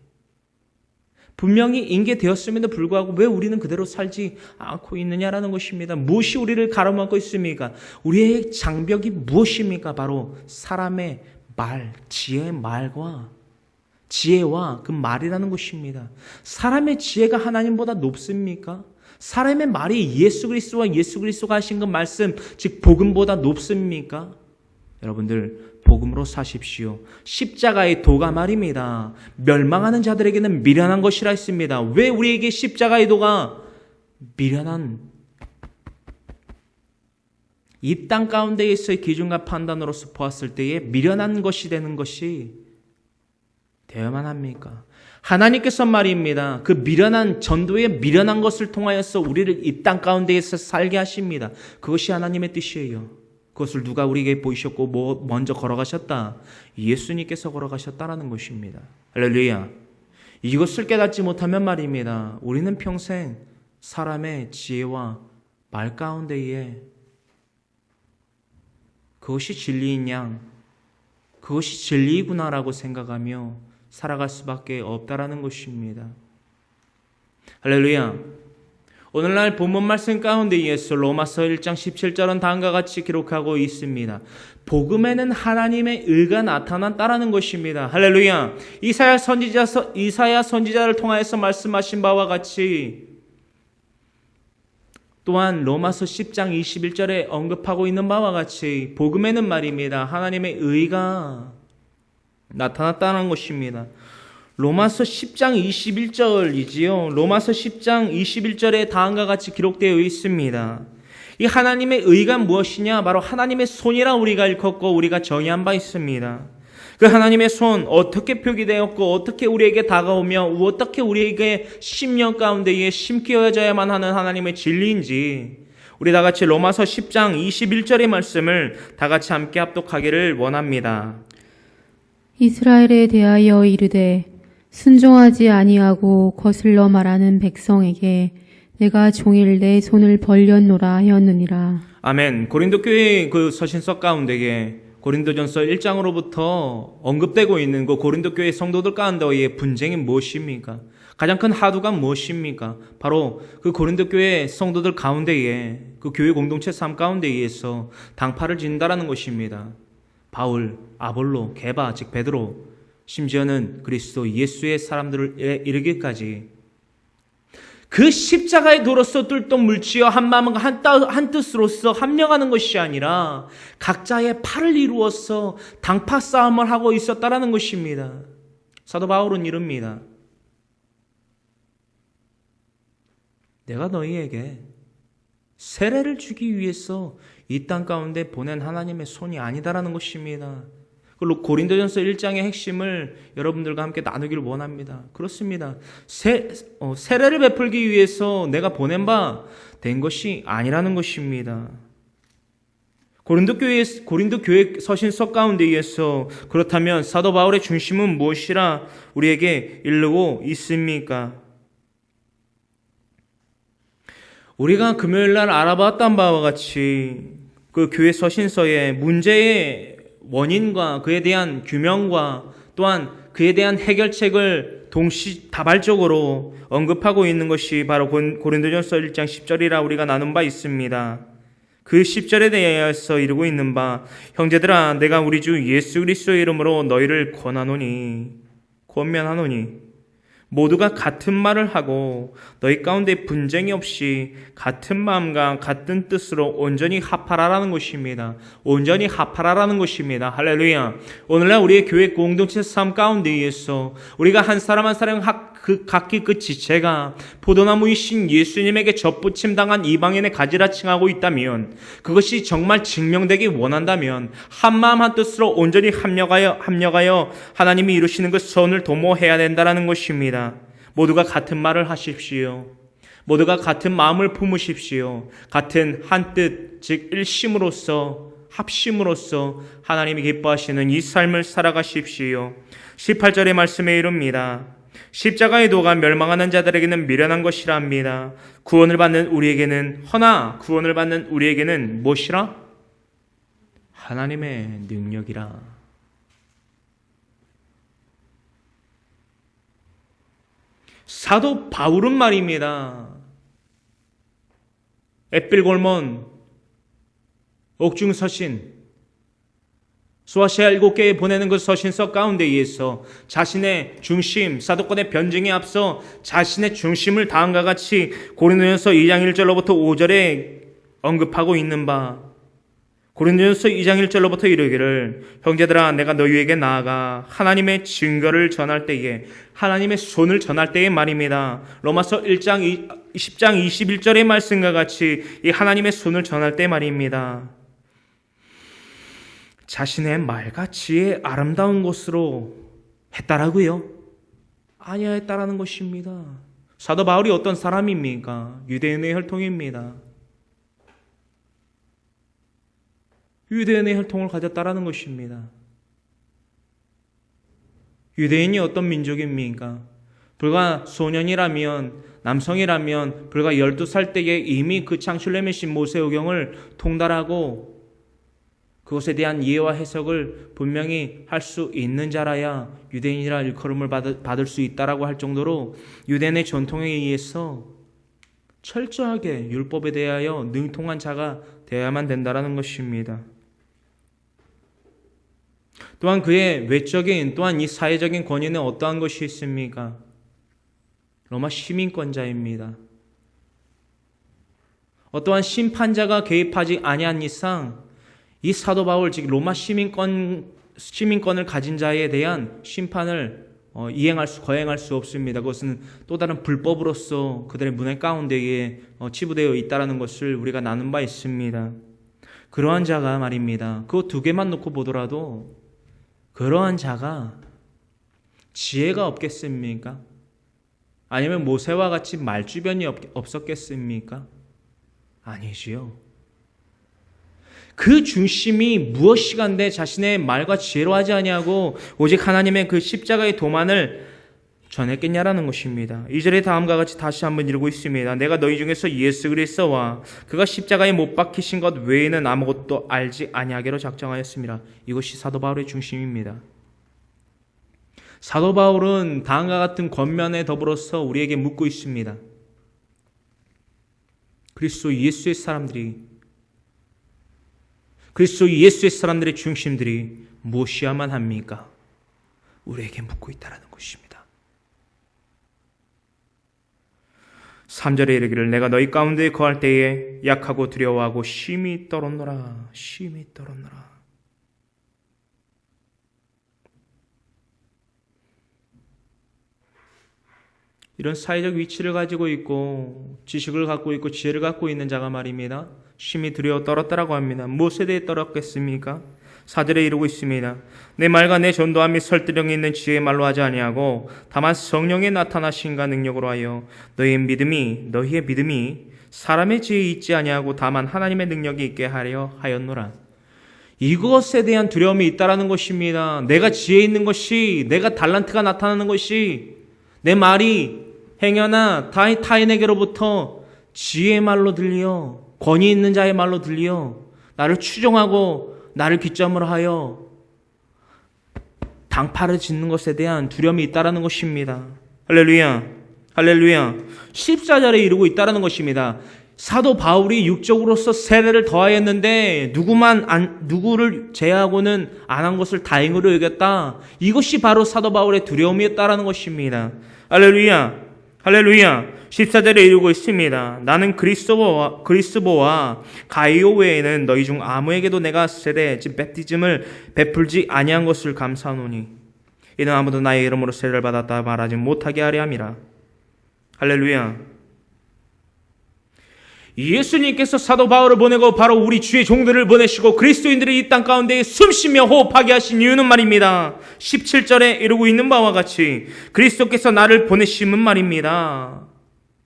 분명히 인계되었음에도 불구하고 왜 우리는 그대로 살지 않고 있느냐라는 것입니다. 무엇이 우리를 가로막고 있습니까? 우리의 장벽이 무엇입니까? 바로 사람의 말, 지혜의 말과 지혜와 그 말이라는 것입니다. 사람의 지혜가 하나님보다 높습니까? 사람의 말이 예수 그리스도와 예수 그리스도가 하신 그 말씀, 즉 복음보다 높습니까? 여러분들 복음으로 사십시오. 십자가의 도가 말입니다. 멸망하는 자들에게는 미련한 것이라 했습니다. 왜 우리에게 십자가의 도가 미련한 이 땅 가운데에서의 기준과 판단으로서 보았을 때에 미련한 것이 되는 것이 되어야만 합니까? 하나님께서 말입니다. 그 미련한 전도의 미련한 것을 통하여서 우리를 이 땅 가운데에서 살게 하십니다. 그것이 하나님의 뜻이에요. 그것을 누가 우리에게 보이셨고 먼저 걸어가셨다? 예수님께서 걸어가셨다라는 것입니다. 할렐루야. 이것을 깨닫지 못하면 말입니다. 우리는 평생 사람의 지혜와 말 가운데에 그것이 진리인 양, 그것이 진리구나라고 생각하며 살아갈 수밖에 없다라는 것입니다. 할렐루야. 오늘날 본문 말씀 가운데에서 로마서 1장 17절은 다음과 같이 기록하고 있습니다. 복음에는 하나님의 의가 나타났다라는 것입니다. 할렐루야. 이사야 선지자를 통하여서 말씀하신 바와 같이 또한 로마서 10장 21절에 언급하고 있는 바와 같이 복음에는 말입니다. 하나님의 의가 나타났다는 것입니다. 로마서 10장 21절이지요. 로마서 10장 21절에 다음과 같이 기록되어 있습니다. 이 하나님의 의가 무엇이냐? 바로 하나님의 손이라 우리가 일컫고 우리가 정의한 바 있습니다. 그 하나님의 손 어떻게 표기되었고 어떻게 우리에게 다가오며 어떻게 우리에게 심령 가운데에 심겨져야만 하는 하나님의 진리인지 우리 다 같이 로마서 10장 21절의 말씀을 다 같이 함께 합독하기를 원합니다.
이스라엘에 대하여 이르되 순종하지 아니하고 거슬러 말하는 백성에게 내가 종일 내 손을 벌렸노라 하였느니라.
아멘. 고린도 교회 그 서신서 가운데에 고린도전서 1장으로부터 언급되고 있는 그 고린도 교회 성도들 가운데의 분쟁이 무엇입니까? 가장 큰 하두가 무엇입니까? 바로 그 고린도 교회 성도들 가운데에 그 교회 공동체 삶 가운데에서 당파를 짓는다라는 것입니다. 바울, 아볼로, 게바, 즉 베드로, 심지어는 그리스도 예수의 사람들을 이르기까지 그 십자가의 도로서 뚫동 물지어 한 마음과 한 뜻으로서 합력하는 것이 아니라 각자의 팔을 이루어서 당파 싸움을 하고 있었다라는 것입니다. 사도 바울은 이릅니다. 내가 너희에게 세례를 주기 위해서 이 땅 가운데 보낸 하나님의 손이 아니다라는 것입니다. 고린도전서 1장의 핵심을 여러분들과 함께 나누기를 원합니다. 그렇습니다. 세례를 베풀기 위해서 내가 보낸 바 된 것이 아니라는 것입니다. 고린도 교회 서신서 가운데에서 그렇다면 사도 바울의 중심은 무엇이라 우리에게 이르고 있습니까? 우리가 금요일 날 알아봤던 바와 같이 그 교회 서신서의 문제의 원인과 그에 대한 규명과 또한 그에 대한 해결책을 동시다발적으로 언급하고 있는 것이 바로 고린도전서 1장 10절이라 우리가 나눈 바 있습니다. 그 10절에 대해서 이루고 있는 바 형제들아 내가 우리 주 예수 그리스도의 이름으로 너희를 권면하노니 모두가 같은 말을 하고 너희 가운데 분쟁이 없이 같은 마음과 같은 뜻으로 온전히 합하라라는 것입니다. 온전히 합하라라는 것입니다. 할렐루야. 오늘날 우리의 교회 공동체 삶 가운데에서 우리가 한 사람 한 사람 각기 그 지체가 포도나무이신 예수님에게 접붙임 당한 이방인의 가지라 칭하고 있다면 그것이 정말 증명되기 원한다면 한마음 한뜻으로 온전히 합력하여 하나님이 이루시는 그 선을 도모해야 된다는 것입니다. 모두가 같은 말을 하십시오. 모두가 같은 마음을 품으십시오. 같은 한뜻 즉 일심으로서 합심으로써 하나님이 기뻐하시는 이 삶을 살아가십시오. 18절의 말씀에 이릅니다. 십자가의 도가 멸망하는 자들에게는 미련한 것이라 합니다. 구원을 받는 우리에게는 무엇이라? 하나님의 능력이라. 사도 바울은 말입니다. 햇빌골몬 옥중 서신 소아시아 7개에 보내는 그 서신서 가운데에서 자신의 중심, 사도권의 변증에 앞서 자신의 중심을 다음과 같이 고린도전서 2장 1절로부터 5절에 언급하고 있는 바, 고린도전서 2장 1절로부터 이르기를 형제들아 내가 너희에게 나아가 하나님의 증거를 전할 때에, 하나님의 손을 전할 때의 말입니다. 로마서 10장 21절의 말씀과 같이 이 하나님의 손을 전할 때 말입니다. 자신의 말과 지혜의 아름다운 것으로 했다라고요? 아니야, 했다라는 것입니다. 사도 바울이 어떤 사람입니까? 유대인의 혈통입니다. 유대인의 혈통을 가졌다라는 것입니다. 유대인이 어떤 민족입니까? 불과 소년이라면, 남성이라면 불과 12살 때에 이미 그 창출레메신 모세오경을 통달하고 그것에 대한 이해와 해석을 분명히 할 수 있는 자라야 유대인이라 일컬음을 받을 수 있다라고 할 정도로 유대인의 전통에 의해서 철저하게 율법에 대하여 능통한 자가 되어야만 된다라는 것입니다. 또한 그의 외적인, 또한 이 사회적인 권위는 어떠한 것이 있습니까? 로마 시민권자입니다. 어떠한 심판자가 개입하지 아니한 이상 이 사도 바울, 즉 로마 시민권을 가진 자에 대한 심판을 거행할 수 없습니다. 그것은 또 다른 불법으로서 그들의 문화 가운데에 치부되어 있다는 것을 우리가 나눈 바 있습니다. 그러한 자가 말입니다. 그 두 개만 놓고 보더라도 그러한 자가 지혜가 없겠습니까? 아니면 모세와 같이 말주변이 없었겠습니까? 아니지요. 그 중심이 무엇이간데 자신의 말과 지혜로 하지 아니하고 오직 하나님의 그 십자가의 도만을 전했겠냐라는 것입니다. 2절에 다음과 같이 다시 한번 이루고 있습니다. 내가 너희 중에서 예수 그리스도와 그가 십자가에 못 박히신 것 외에는 아무것도 알지 아니하기로 작정하였습니다. 이것이 사도 바울의 중심입니다. 사도 바울은 다음과 같은 권면에 더불어서 우리에게 묻고 있습니다. 그리스도 예수의 사람들의 중심들이 무엇이야만 합니까? 우리에게 묻고 있다는 것입니다. 3절에 이르기를 내가 너희 가운데 거할 때에 약하고 두려워하고 심히 떨었노라. 이런 사회적 위치를 가지고 있고 지식을 갖고 있고 지혜를 갖고 있는 자가 말입니다. 심히 두려워 떨었다라고 합니다. 무엇에 대해 떨었겠습니까? 4절에 이루고 있습니다. 내 말과 내 전도함이 설득력이 있는 지혜의 말로 하지 아니하고 다만 성령의 나타나심과 능력으로 하여 너희의 믿음이 사람의 지혜에 있지 아니하고 다만 하나님의 능력이 있게 하려 하였노라. 이것에 대한 두려움이 있다라는 것입니다. 내가 지혜 있는 것이, 내가 달란트가 나타나는 것이, 내 말이 행여나 타인에게로부터 지혜의 말로 들려, 권위 있는 자의 말로 들려 나를 추종하고 나를 기점으로 하여 당파를 짓는 것에 대한 두려움이 있다라는 것입니다. 할렐루야. 14절에 이르고 있다라는 것입니다. 사도 바울이 육적으로서 세례를 더하였는데 누구를 제하고는 안 한 것을 다행으로 여겼다. 이것이 바로 사도 바울의 두려움이었다라는 것입니다. 할렐루야. 14절에 이르고 있습니다. 나는 그리스도와 가이오 외에는 너희 중 아무에게도 내가 세례, 즉 베티즘을 베풀지 아니한 것을 감사하노니 이는 아무도 나의 이름으로 세례를 받았다 말하지 못하게 하려 함이라. 할렐루야. 예수님께서 사도 바울을 보내고 바로 우리 주의 종들을 보내시고 그리스도인들이 이 땅 가운데 숨쉬며 호흡하게 하신 이유는 말입니다. 17절에 이루고 있는 바와 같이 그리스도께서 나를 보내심은 말입니다.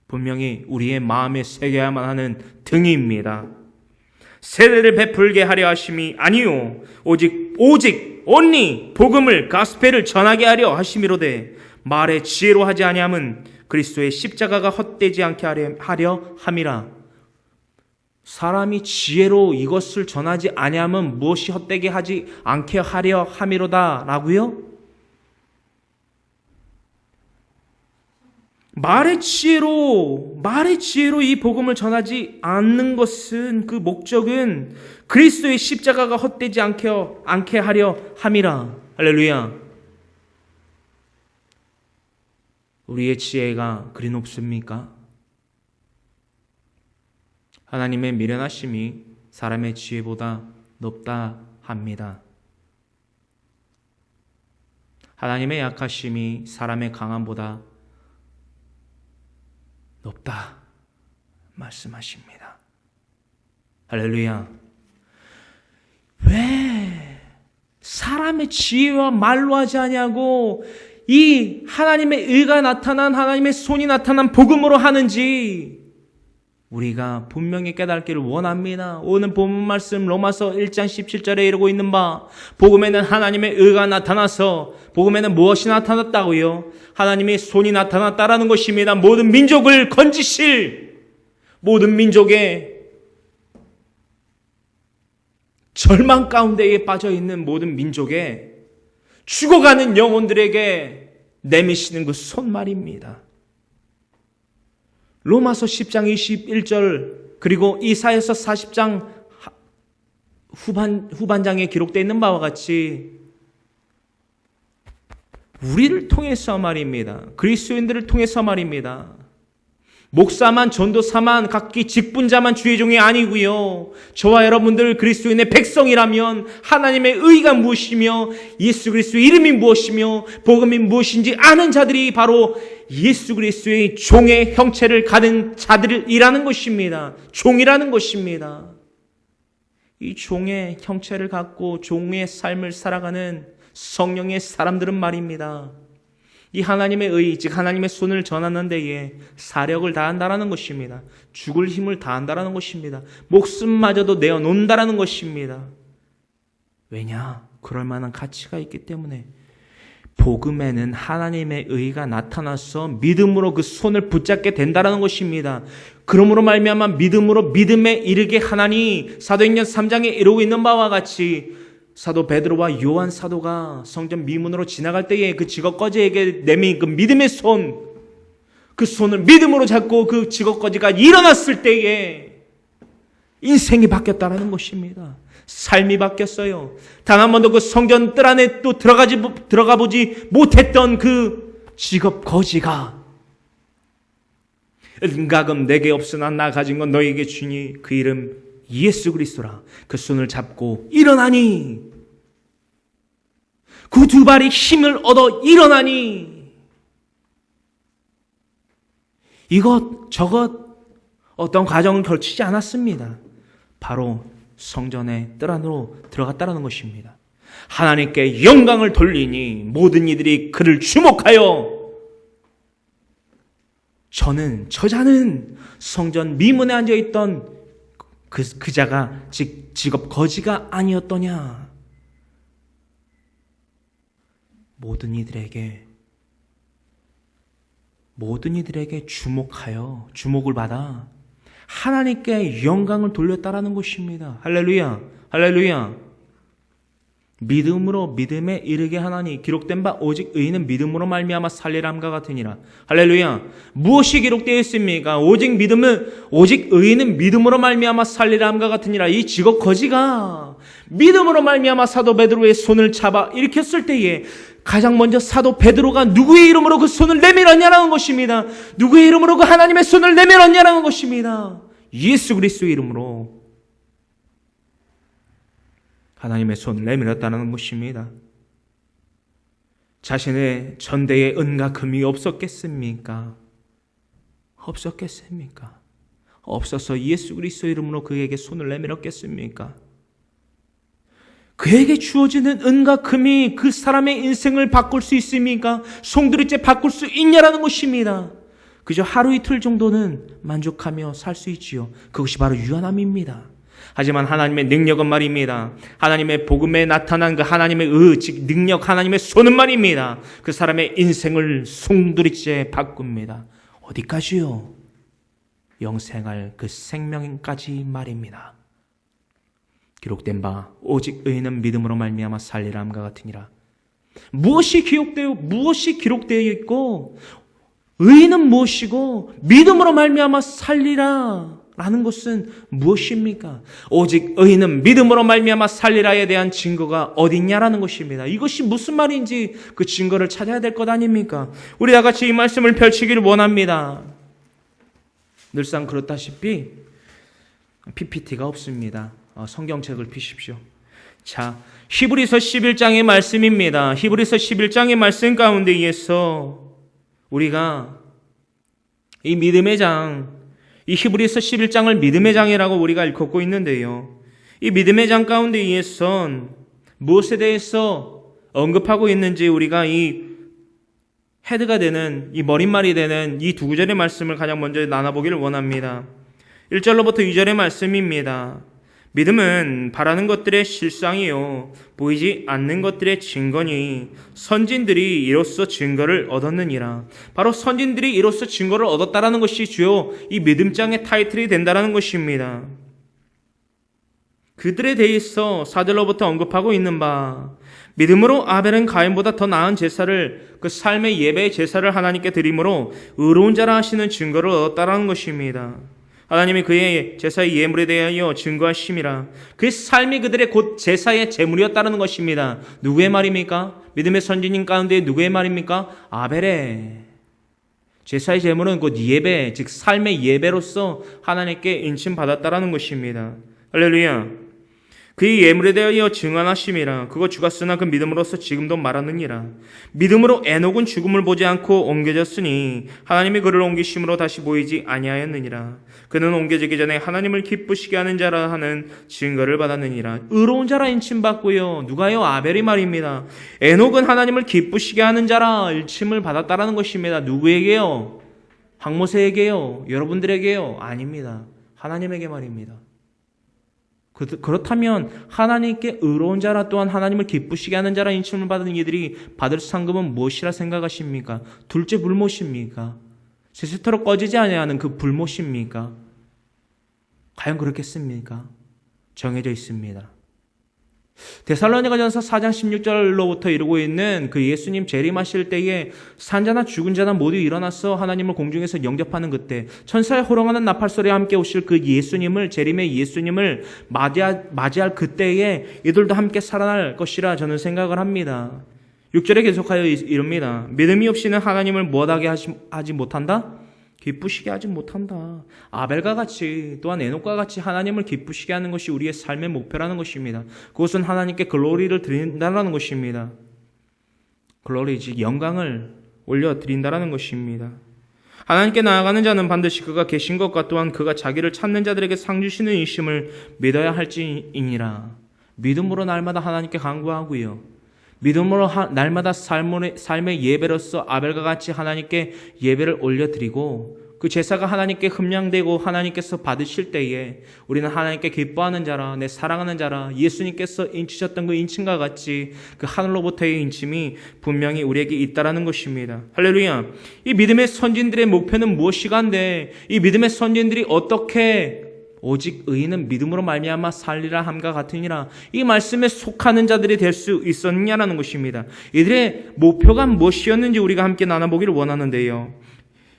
분명히 우리의 마음에 새겨야만 하는 등이입니다. 세례를 베풀게 하려 하심이 아니요 오직 only 복음을 가스펠을 전하게 하려 하심이로되 말의 지혜로 하지 아니함은 그리스도의 십자가가 헛되지 않게 하려 함이라. 사람이 지혜로 이것을 전하지 아니하면 무엇이 헛되게 하지 않게 하려 함이로다 라고요? 말의 지혜로 이 복음을 전하지 않는 것은 그 목적은 그리스도의 십자가가 헛되지 않게 하려 함이라. 할렐루야. 우리의 지혜가 그리 높습니까? 하나님의 미련하심이 사람의 지혜보다 높다 합니다. 하나님의 약하심이 사람의 강함보다 높다 말씀하십니다. 할렐루야. 왜 사람의 지혜와 말로 하지 아니하고 이 하나님의 의가 나타난, 하나님의 손이 나타난 복음으로 하는지 우리가 분명히 깨닫기를 원합니다. 오늘 본문 말씀 로마서 1장 17절에 이르고 있는 바, 복음에는 하나님의 의가 나타나서, 복음에는 무엇이 나타났다고요? 하나님의 손이 나타났다라는 것입니다. 모든 민족을 건지실, 모든 민족의 절망 가운데에 빠져있는 모든 민족의 죽어가는 영혼들에게 내미시는 그 손말입니다. 로마서 10장 21절 그리고 이사야서 40장 후반장에 기록되어 있는 바와 같이 우리를 통해서 말입니다. 그리스도인들을 통해서 말입니다. 목사만, 전도사만, 각기 직분자만 주의 종이 아니고요. 저와 여러분들 그리스도인의 백성이라면 하나님의 의가 무엇이며 예수 그리스도의 이름이 무엇이며 복음이 무엇인지 아는 자들이 바로 예수 그리스도의 종의 형체를 가진 자들이라는 것입니다. 종이라는 것입니다. 이 종의 형체를 갖고 종의 삶을 살아가는 성령의 사람들은 말입니다. 이 하나님의 의, 즉 하나님의 손을 전하는 데에 사력을 다한다라는 것입니다. 죽을 힘을 다한다라는 것입니다. 목숨마저도 내어놓는다라는 것입니다. 왜냐? 그럴 만한 가치가 있기 때문에. 복음에는 하나님의 의가 나타나서 믿음으로 그 손을 붙잡게 된다라는 것입니다. 그러므로 말미암아 믿음으로 믿음에 이르게 하나니, 사도행전 3장에 이루고 있는 바와 같이 사도 베드로와 요한 사도가 성전 미문으로 지나갈 때에 그 직업거지에게 내민 그 믿음의 손, 그 손을 믿음으로 잡고 그 직업거지가 일어났을 때에 인생이 바뀌었다는 것입니다. 삶이 바뀌었어요. 단 한 번도 그 성전 뜰 안에 또 들어가 보지 못했던 그 직업거지가 은가금 내게 없으나 나 가진 건 너에게 주니 그 이름 예수 그리스도라. 그 손을 잡고 일어나니, 그 두 발이 힘을 얻어 일어나니, 이것 저것 어떤 과정을 거치지 않았습니다. 바로 성전의 뜰 안으로 들어갔다는 것입니다. 하나님께 영광을 돌리니 모든 이들이 그를 주목하여, 저자는 성전 미문에 앉아있던 그 자가 직업 거지가 아니었더냐. 모든 이들에게 주목하여, 주목을 받아 하나님께 영광을 돌렸다라는 것입니다. 할렐루야, 할렐루야. 믿음으로 믿음에 이르게 하나니 기록된 바 오직 의인은 믿음으로 말미암아 살리람과 같으니라. 할렐루야. 무엇이 기록되어 있습니까? 오직 의인은 믿음으로 말미암아 살리람과 같으니라. 이 직업 거지가 믿음으로 말미암아 사도 베드로의 손을 잡아 일으켰을 때에 가장 먼저 사도 베드로가 누구의 이름으로 그 손을 내밀었냐라는 것입니다. 누구의 이름으로 그 하나님의 손을 내밀었냐라는 것입니다. 예수 그리스도의 이름으로 하나님의 손을 내밀었다는 것입니다. 자신의 전대에 은과 금이 없었겠습니까? 없었겠습니까? 없어서 예수 그리스도 이름으로 그에게 손을 내밀었겠습니까? 그에게 주어지는 은과 금이 그 사람의 인생을 바꿀 수 있습니까? 송두리째 바꿀 수 있냐라는 것입니다. 그저 하루 이틀 정도는 만족하며 살 수 있지요. 그것이 바로 유한함입니다. 하지만 하나님의 능력은 말입니다. 하나님의 복음에 나타난 그 하나님의 즉 능력, 하나님의 손은 말입니다. 그 사람의 인생을 송두리째 바꿉니다. 어디까지요? 영생할 그 생명까지 말입니다. 기록된 바 오직 의인은 믿음으로 말미암아 살리라 함과 같으니라. 무엇이 기록되어 있고 의인은 무엇이고 믿음으로 말미암아 살리라 라는 것은 무엇입니까? 오직 의인은 믿음으로 말미암아 살리라에 대한 증거가 어디 있냐라는 것입니다. 이것이 무슨 말인지 그 증거를 찾아야 될 것 아닙니까? 우리 다 같이 이 말씀을 펼치기를 원합니다. 늘상 그렇다시피 PPT가 없습니다. 성경책을 피십시오. 자, 히브리서 11장의 말씀입니다. 히브리서 11장의 말씀 가운데에서 우리가 이 믿음의 장, 이 히브리서 11장을 믿음의 장이라고 우리가 일컫고 있는데요. 이 믿음의 장 가운데에선 무엇에 대해서 언급하고 있는지 우리가 이 헤드가 되는, 이 머릿말이 되는 이 두 구절의 말씀을 가장 먼저 나눠보기를 원합니다. 1절로부터 2절의 말씀입니다. 믿음은 바라는 것들의 실상이요 보이지 않는 것들의 증거니 선진들이 이로써 증거를 얻었느니라. 바로 선진들이 이로써 증거를 얻었다라는 것이 주요 이 믿음장의 타이틀이 된다라는 것입니다. 그들에 대해서 4절로부터 언급하고 있는 바 믿음으로 아벨은 가인보다 더 나은 제사를 그 삶의 예배의 제사를 하나님께 드림으로 의로운 자라 하시는 증거를 얻었다라는 것입니다. 하나님이 그의 제사의 예물에 대하여 증거하심이라. 그의 삶이 그들의 곧 제사의 제물이었다는 것입니다. 누구의 말입니까? 믿음의 선진인 가운데 누구의 말입니까? 아벨의. 제사의 제물은 곧 예배, 즉 삶의 예배로서 하나님께 인침받았다는 것입니다. 할렐루야. 그의 예물에 대하여 증언하심이라. 그거 죽었으나 그 믿음으로서 지금도 말하느니라. 믿음으로 에녹은 죽음을 보지 않고 옮겨졌으니 하나님이 그를 옮기심으로 다시 보이지 아니하였느니라. 그는 옮겨지기 전에 하나님을 기쁘시게 하는 자라 하는 증거를 받았느니라. 의로운 자라 인침받고요. 누가요? 아벨이 말입니다. 에녹은 하나님을 기쁘시게 하는 자라 일침을 받았다라는 것입니다. 누구에게요? 황모세에게요? 여러분들에게요? 아닙니다. 하나님에게 말입니다. 그렇다면 하나님께 의로운 자라 또한 하나님을 기쁘시게 하는 자라 인침을 받은 이들이 받을 상급은 무엇이라 생각하십니까? 둘째 불못입니까? 세세토록 꺼지지 아니하는 그 불못입니까? 과연 그렇겠습니까? 정해져 있습니다. 데살로니가전서 4장 16절로부터 이루고 있는 그 예수님 재림하실 때에 산자나 죽은 자나 모두 일어나서 하나님을 공중에서 영접하는 그때 천사의 호령하는 나팔소리와 함께 오실 그 예수님을 재림의 예수님을 맞이할 그때에 이들도 함께 살아날 것이라 저는 생각을 합니다. 6절에 계속하여 이릅니다. 믿음이 없이는 하나님을 무엇하게 하지 못한다? 기쁘시게 하지 못한다. 아벨과 같이 또한 에녹과 같이 하나님을 기쁘시게 하는 것이 우리의 삶의 목표라는 것입니다. 그것은 하나님께 글로리를 드린다는 것입니다. 글로리, 즉 영광을 올려드린다는 것입니다. 하나님께 나아가는 자는 반드시 그가 계신 것과 또한 그가 자기를 찾는 자들에게 상 주시는 이심을 믿어야 할지이니라. 믿음으로 날마다 하나님께 간구하고요. 믿음으로 날마다 삶의 예배로서 아벨과 같이 하나님께 예배를 올려드리고 그 제사가 하나님께 흠량되고 하나님께서 받으실 때에 우리는 하나님께 기뻐하는 자라, 내 사랑하는 자라, 예수님께서 인치셨던 그 인침과 같이 그 하늘로부터의 인침이 분명히 우리에게 있다라는 것입니다. 할렐루야. 이 믿음의 선진들의 목표는 무엇이간데 이 믿음의 선진들이 어떻게 오직 의인은 믿음으로 말미암아 살리라 함과 같으니라. 이 말씀에 속하는 자들이 될 수 있었느냐라는 것입니다. 이들의 목표가 무엇이었는지 우리가 함께 나눠보기를 원하는데요.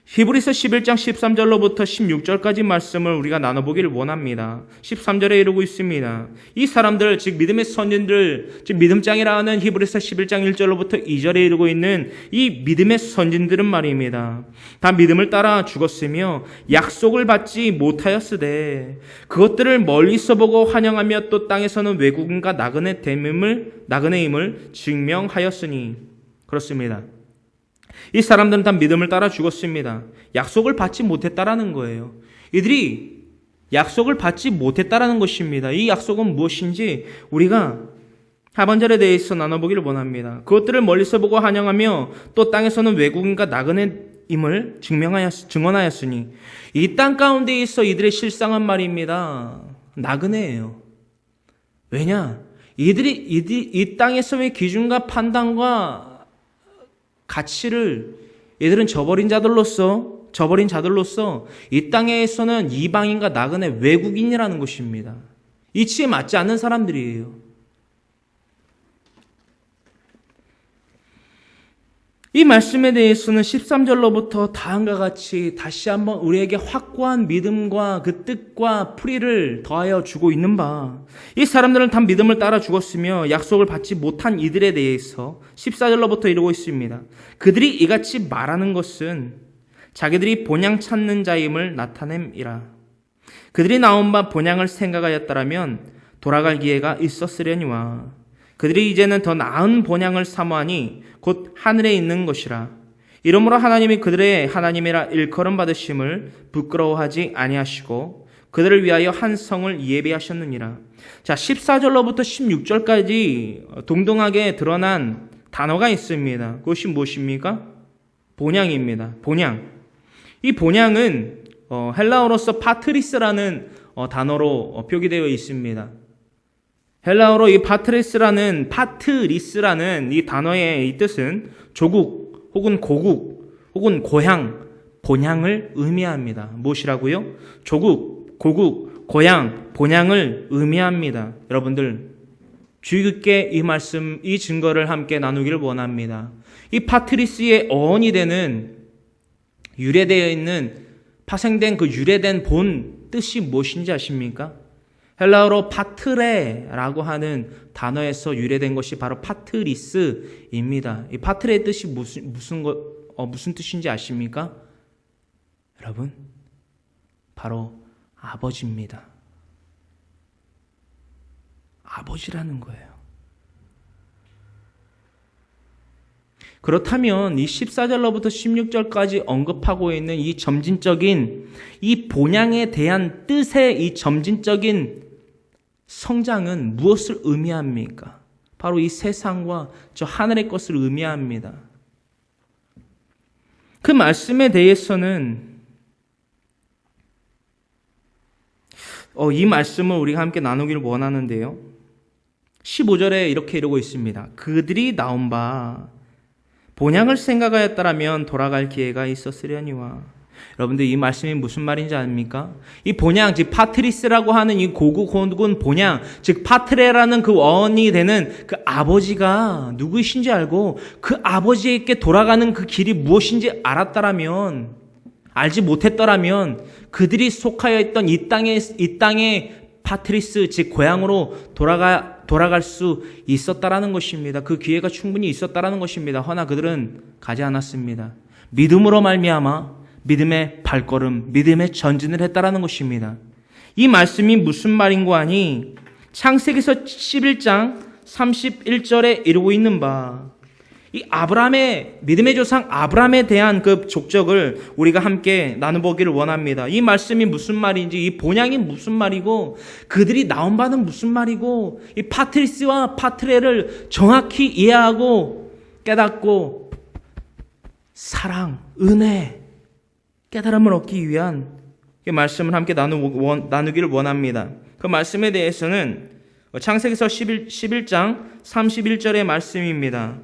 히브리서 11장 13절로부터 16절까지 말씀을 우리가 나눠보기를 원합니다. 13절에 이르고 있습니다. 이 사람들, 즉 믿음의 선진들, 즉 믿음장이라 하는 히브리서 11장 1절로부터 2절에 이르고 있는 이 믿음의 선진들은 말입니다. 다 믿음을 따라 죽었으며 약속을 받지 못하였으되 그것들을 멀리서 보고 환영하며 또 땅에서는 외국인과 나그네임을 증명하였으니 그렇습니다. 이 사람들은 다 믿음을 따라 죽었습니다. 약속을 받지 못했다라는 거예요. 이들이 약속을 받지 못했다라는 것입니다. 이 약속은 무엇인지 우리가 하반절에 대해서 나눠보기를 원합니다. 그것들을 멀리서 보고 환영하며 또 땅에서는 외국인과 나그네임을 증언하였으니 이 땅 가운데 있어 이들의 실상은 말입니다. 나그네예요. 왜냐? 이들이 이 땅에서의 기준과 판단과 가치를 얘들은 저버린 자들로서 이 땅에서는 이방인과 나그네 외국인이라는 것입니다. 이치에 맞지 않는 사람들이에요. 이 말씀에 대해서는 13절로부터 다음과 같이 다시 한번 우리에게 확고한 믿음과 그 뜻과 풀이를 더하여 주고 있는 바, 이 사람들은 단 믿음을 따라 죽었으며 약속을 받지 못한 이들에 대해서 14절로부터 이루고 있습니다. 그들이 이같이 말하는 것은 자기들이 본향 찾는 자임을 나타냄이라. 그들이 나온 바 본향을 생각하였더라면 돌아갈 기회가 있었으려니와 그들이 이제는 더 나은 본향을 사모하니 곧 하늘에 있는 것이라. 이러므로 하나님이 그들의 하나님이라 일컬음 받으심을 부끄러워하지 아니하시고 그들을 위하여 한 성을 예비하셨느니라. 자, 14절로부터 16절까지 동등하게 드러난 단어가 있습니다. 그것이 무엇입니까? 본향입니다. 본향. 이 본향은 헬라어로서 파트리스라는 단어로 표기되어 있습니다. 헬라어로 이 파트리스라는 이 단어의 이 뜻은 조국 혹은 고국 혹은 고향, 본향을 의미합니다. 무엇이라고요? 조국, 고국, 고향, 본향을 의미합니다. 여러분들 주의 깊게 이 말씀, 이 증거를 함께 나누기를 원합니다. 이 파트리스의 어원이 되는 유래되어 있는 파생된 그 유래된 본 뜻이 무엇인지 아십니까? 헬라어로 파트레라고 하는 단어에서 유래된 것이 바로 파트리스입니다. 이 파트레의 뜻이 무슨 뜻인지 아십니까? 여러분, 바로 아버지입니다. 아버지라는 거예요. 그렇다면 이 14절로부터 16절까지 언급하고 있는 이 점진적인 이 본향에 대한 뜻의 이 점진적인 성장은 무엇을 의미합니까? 바로 이 세상과 저 하늘의 것을 의미합니다. 그 말씀에 대해서는 이 말씀을 우리가 함께 나누기를 원하는데요. 15절에 이렇게 이러고 있습니다. 그들이 나온 바 본향을 생각하였더라면 돌아갈 기회가 있었으려니와. 여러분들 이 말씀이 무슨 말인지 아닙니까? 이 본향, 즉 파트리스라고 하는 이 고국 혹은 본향, 즉 파트레라는 그 어원이 되는 그 아버지가 누구이신지 알고 그 아버지에게 돌아가는 그 길이 무엇인지 알지 못했더라면 그들이 속하여 있던 이 땅의 파트리스, 즉 고향으로 돌아갈 수 있었다라는 것입니다. 그 기회가 충분히 있었다라는 것입니다. 허나 그들은 가지 않았습니다. 믿음으로 말미암아 믿음의 발걸음, 믿음의 전진을 했다라는 것입니다. 이 말씀이 무슨 말인고 하니 창세기서 11장 31절에 이루고 있는 바, 이 아브라함의 믿음의 조상 아브라함에 대한 그 족적을 우리가 함께 나눠보기를 원합니다. 이 말씀이 무슨 말인지, 이 본향이 무슨 말이고, 그들이 나온 바는 무슨 말이고, 이 파트리스와 파트레를 정확히 이해하고 깨닫고 사랑, 은혜, 깨달음을 얻기 위한 말씀을 함께 나누기를 원합니다. 그 말씀에 대해서는 창세기서 11장 31절의 말씀입니다.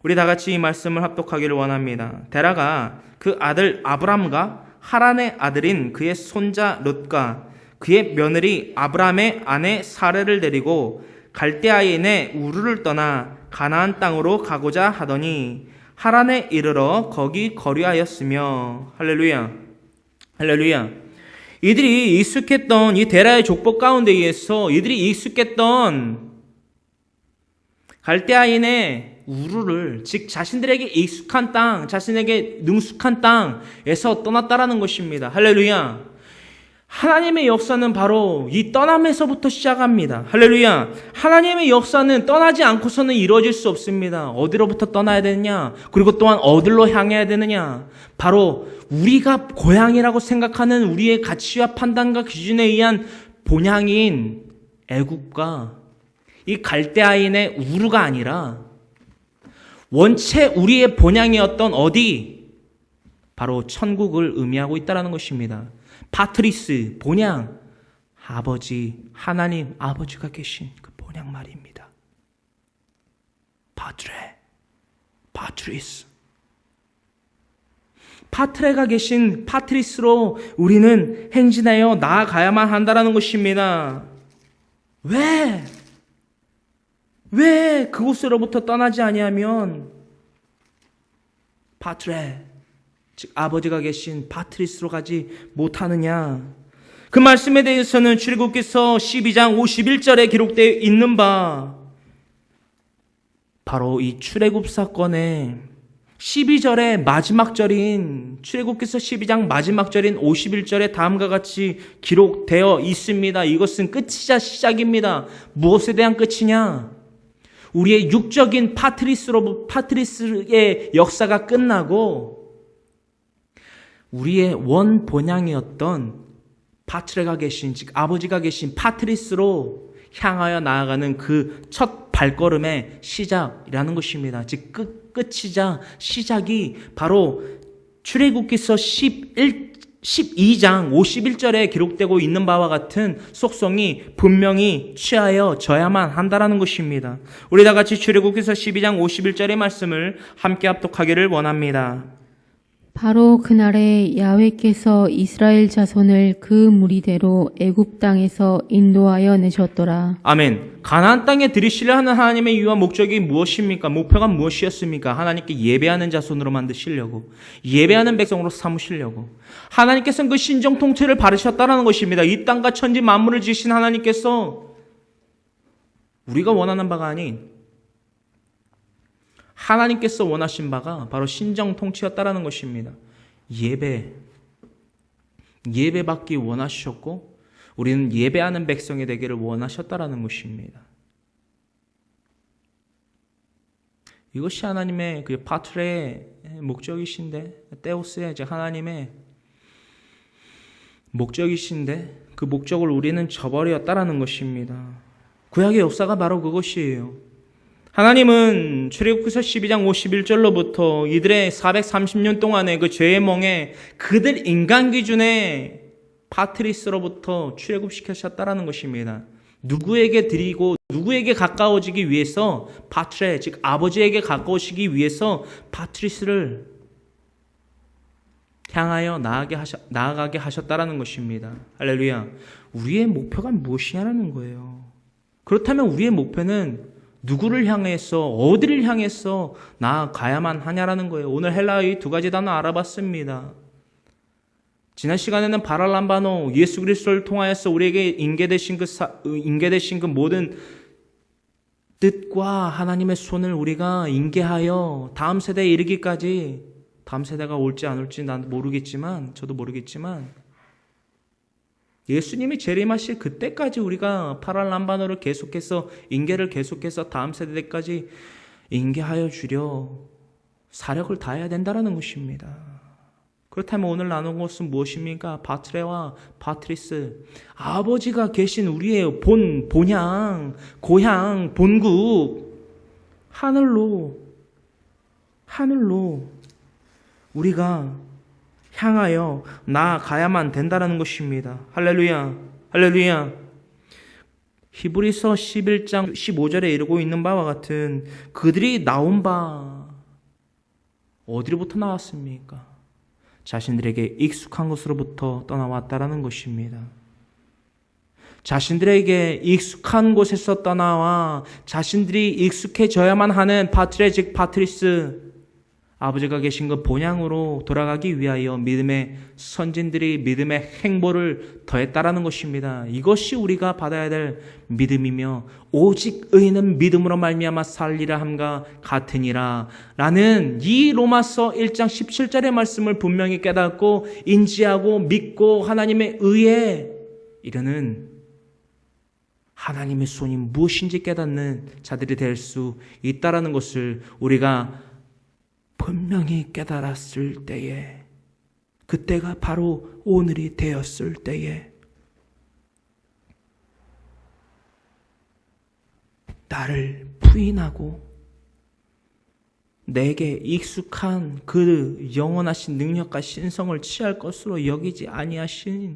우리 다 같이 이 말씀을 합독하기를 원합니다. 데라가 그 아들 아브람과 하란의 아들인 그의 손자 롯과 그의 며느리 아브람의 아내 사레를 데리고 갈대아인의 우르를 떠나 가나안 땅으로 가고자 하더니 하란에 이르러 거기 거류하였으며. 할렐루야, 할렐루야. 이들이 익숙했던 이 데라의 족보 가운데에서 이들이 익숙했던 갈대아인의 우르를, 즉 자신들에게 익숙한 땅, 자신에게 능숙한 땅에서 떠났다라는 것입니다. 할렐루야. 하나님의 역사는 바로 이 떠남에서부터 시작합니다. 할렐루야. 하나님의 역사는 떠나지 않고서는 이루어질 수 없습니다. 어디로부터 떠나야 되느냐? 그리고 또한 어디로 향해야 되느냐? 바로 우리가 고향이라고 생각하는 우리의 가치와 판단과 기준에 의한 본향인 애국과 이 갈대아인의 우르가 아니라 원체 우리의 본향이었던 어디? 바로 천국을 의미하고 있다는 것입니다. 파트리스, 본향, 아버지, 하나님 아버지가 계신 그 본향 말입니다. 파트리스. 파트레가 계신 파트리스로 우리는 행진하여 나아가야만 한다는 것입니다. 왜 그곳으로부터 떠나지 아니하면 파트레, 즉 아버지가 계신 파트리스로 가지 못하느냐? 그 말씀에 대해서는 출애굽기서 12장 51절에 기록되어 있는 바 바로 이 출애굽 사건의 12절의 마지막 절인 출애굽기서 12장 마지막 절인 51절에 다음과 같이 기록되어 있습니다. 이것은 끝이자 시작입니다. 무엇에 대한 끝이냐? 우리의 육적인 파트리스의 역사가 끝나고 우리의 원 본향이었던 파트레가 계신, 즉 아버지가 계신 파트리스로 향하여 나아가는 그 첫 발걸음의 시작이라는 것입니다. 즉 끝이자 시작이 바로 출애굽기서 12장 51절에 기록되고 있는 바와 같은 속성이 분명히 취하여져야만 한다라는 것입니다. 우리 다 같이 출애굽기서 12장 51절의 말씀을 함께 합독하기를 원합니다.
바로 그날에 야훼께서 이스라엘 자손을 그 무리대로 애굽 땅에서 인도하여 내셨더라.
아멘. 가나안 땅에 들이시려 하는 하나님의 이유와 목적이 무엇입니까? 목표가 무엇이었습니까? 하나님께 예배하는 자손으로 만드시려고, 예배하는 백성으로 삼으시려고. 하나님께서는 그 신정 통치를 바르셨다는 것입니다. 이 땅과 천지 만물을 지으신 하나님께서 우리가 원하는 바가 아닌 하나님께서 원하신 바가 바로 신정 통치였다라는 것입니다. 예배받기 원하셨고 우리는 예배하는 백성이 되기를 원하셨다라는 것입니다. 이것이 하나님의 그 파트레의 목적이신데, 테오스의 하나님의 목적이신데 그 목적을 우리는 저버렸다라는 것입니다. 구약의 역사가 바로 그것이에요. 하나님은 출애굽기서 12장 51절로부터 이들의 430년 동안의 그 죄의 멍에 그들 인간 기준의 파트리스로부터 출애굽시키셨다라는 것입니다. 누구에게 드리고 누구에게 가까워지기 위해서 파트레, 즉 아버지에게 가까우시기 위해서 파트리스를 향하여 나아가게 하셨다라는 것입니다. 할렐루야. 우리의 목표가 무엇이냐라는 거예요. 그렇다면 우리의 목표는 누구를 향해서, 어디를 향해서 나아가야만 하냐라는 거예요. 오늘 헬라의 두 가지 단어 알아봤습니다. 지난 시간에는 바랄람바노, 예수 그리스도를 통하여서 우리에게 인계되신 그 모든 뜻과 하나님의 손을 우리가 인계하여 다음 세대에 이르기까지, 다음 세대가 올지 안 올지 난 모르겠지만, 저도 모르겠지만 예수님이 재림하실 그때까지 우리가 파랄람바노를 계속해서 인계를 계속해서 다음 세대까지 인계하여 주려 사력을 다해야 된다는 것입니다. 그렇다면 오늘 나눈 것은 무엇입니까? 파트레와 파트리스, 아버지가 계신 우리의 본향, 고향, 본국, 하늘로 우리가 향하여 나아가야만 된다는 것입니다. 할렐루야, 할렐루야. 히브리서 11장 15절에 이르고 있는 바와 같은 그들이 나온 바 어디로부터 나왔습니까? 자신들에게 익숙한 것으로부터 떠나왔다라는 것입니다. 자신들에게 익숙한 곳에서 떠나와 자신들이 익숙해져야만 하는 파트레, 즉 파트리스, 아버지가 계신 그 본향으로 돌아가기 위하여 믿음의 선진들이 믿음의 행보를 더했다라는 것입니다. 이것이 우리가 받아야 될 믿음이며 오직 의인은 믿음으로 말미암아 살리라 함과 같으니라 라는 이 로마서 1장 17절의 말씀을 분명히 깨닫고 인지하고 믿고 하나님의 의에 이르는, 하나님의 손이 무엇인지 깨닫는 자들이 될 수 있다라는 것을 우리가 분명히 깨달았을 때에, 그때가 바로 오늘이 되었을 때에 나를 부인하고 내게 익숙한 그 영원하신 능력과 신성을 취할 것으로 여기지 아니하신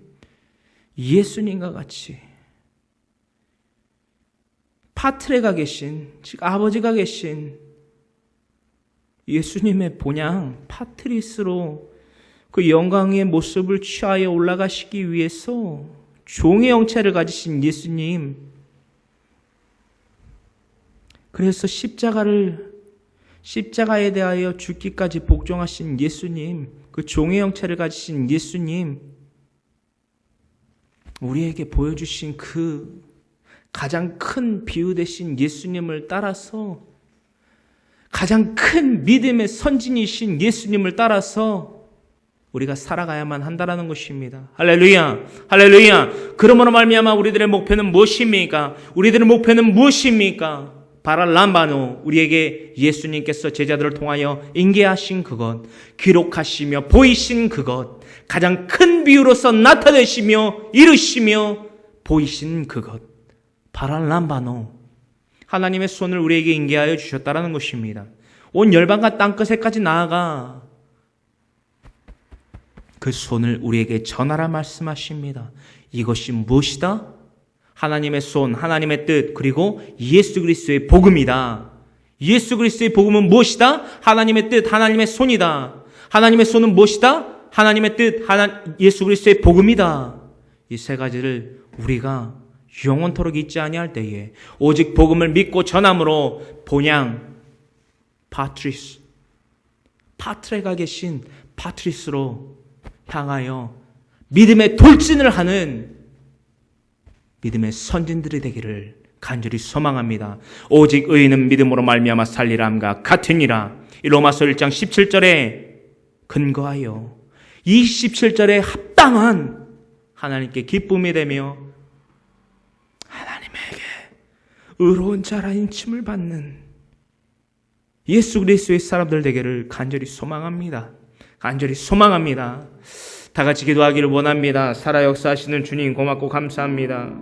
예수님과 같이 파트레가 계신, 즉 아버지가 계신 예수님의 본향 파트리스로 그 영광의 모습을 취하여 올라가시기 위해서 종의 형체를 가지신 예수님, 그래서 십자가를 십자가에 대하여 죽기까지 복종하신 예수님, 그 종의 형체를 가지신 예수님, 우리에게 보여주신 그 가장 큰 비유 되신 예수님을 따라서, 가장 큰 믿음의 선진이신 예수님을 따라서 우리가 살아가야만 한다라는 것입니다. 할렐루야, 할렐루야. 그러므로 말미암아 우리들의 목표는 무엇입니까? 우리들의 목표는 무엇입니까? 바랄람바노, 우리에게 예수님께서 제자들을 통하여 인계하신 그것, 기록하시며 보이신 그것, 가장 큰 비유로서 나타내시며 이루시며 보이신 그것, 바랄람바노, 하나님의 손을 우리에게 인계하여 주셨다라는 것입니다. 온 열방과 땅끝에까지 나아가 그 손을 우리에게 전하라 말씀하십니다. 이것이 무엇이다? 하나님의 손, 하나님의 뜻, 그리고 예수 그리스도의 복음이다. 예수 그리스도의 복음은 무엇이다? 하나님의 뜻, 하나님의 손이다. 하나님의 손은 무엇이다? 하나님의 뜻, 예수 그리스도의 복음이다. 이 세 가지를 우리가 영원토록 잊지 아니할 때에 오직 복음을 믿고 전함으로 본향 파트리스, 파트레가 계신 파트리스로 향하여 믿음의 돌진을 하는 믿음의 선진들이 되기를 간절히 소망합니다. 오직 의인은 믿음으로 말미암아 살리람과 같으니라. 이 로마서 1장 17절에 근거하여 이 17절에 합당한 하나님께 기쁨이 되며 하나님에게 의로운 자라 인침을 받는 예수 그리스도의 사람들 되기를 간절히 소망합니다. 간절히 소망합니다. 다 같이 기도하기를 원합니다. 살아 역사하시는 주님 고맙고 감사합니다.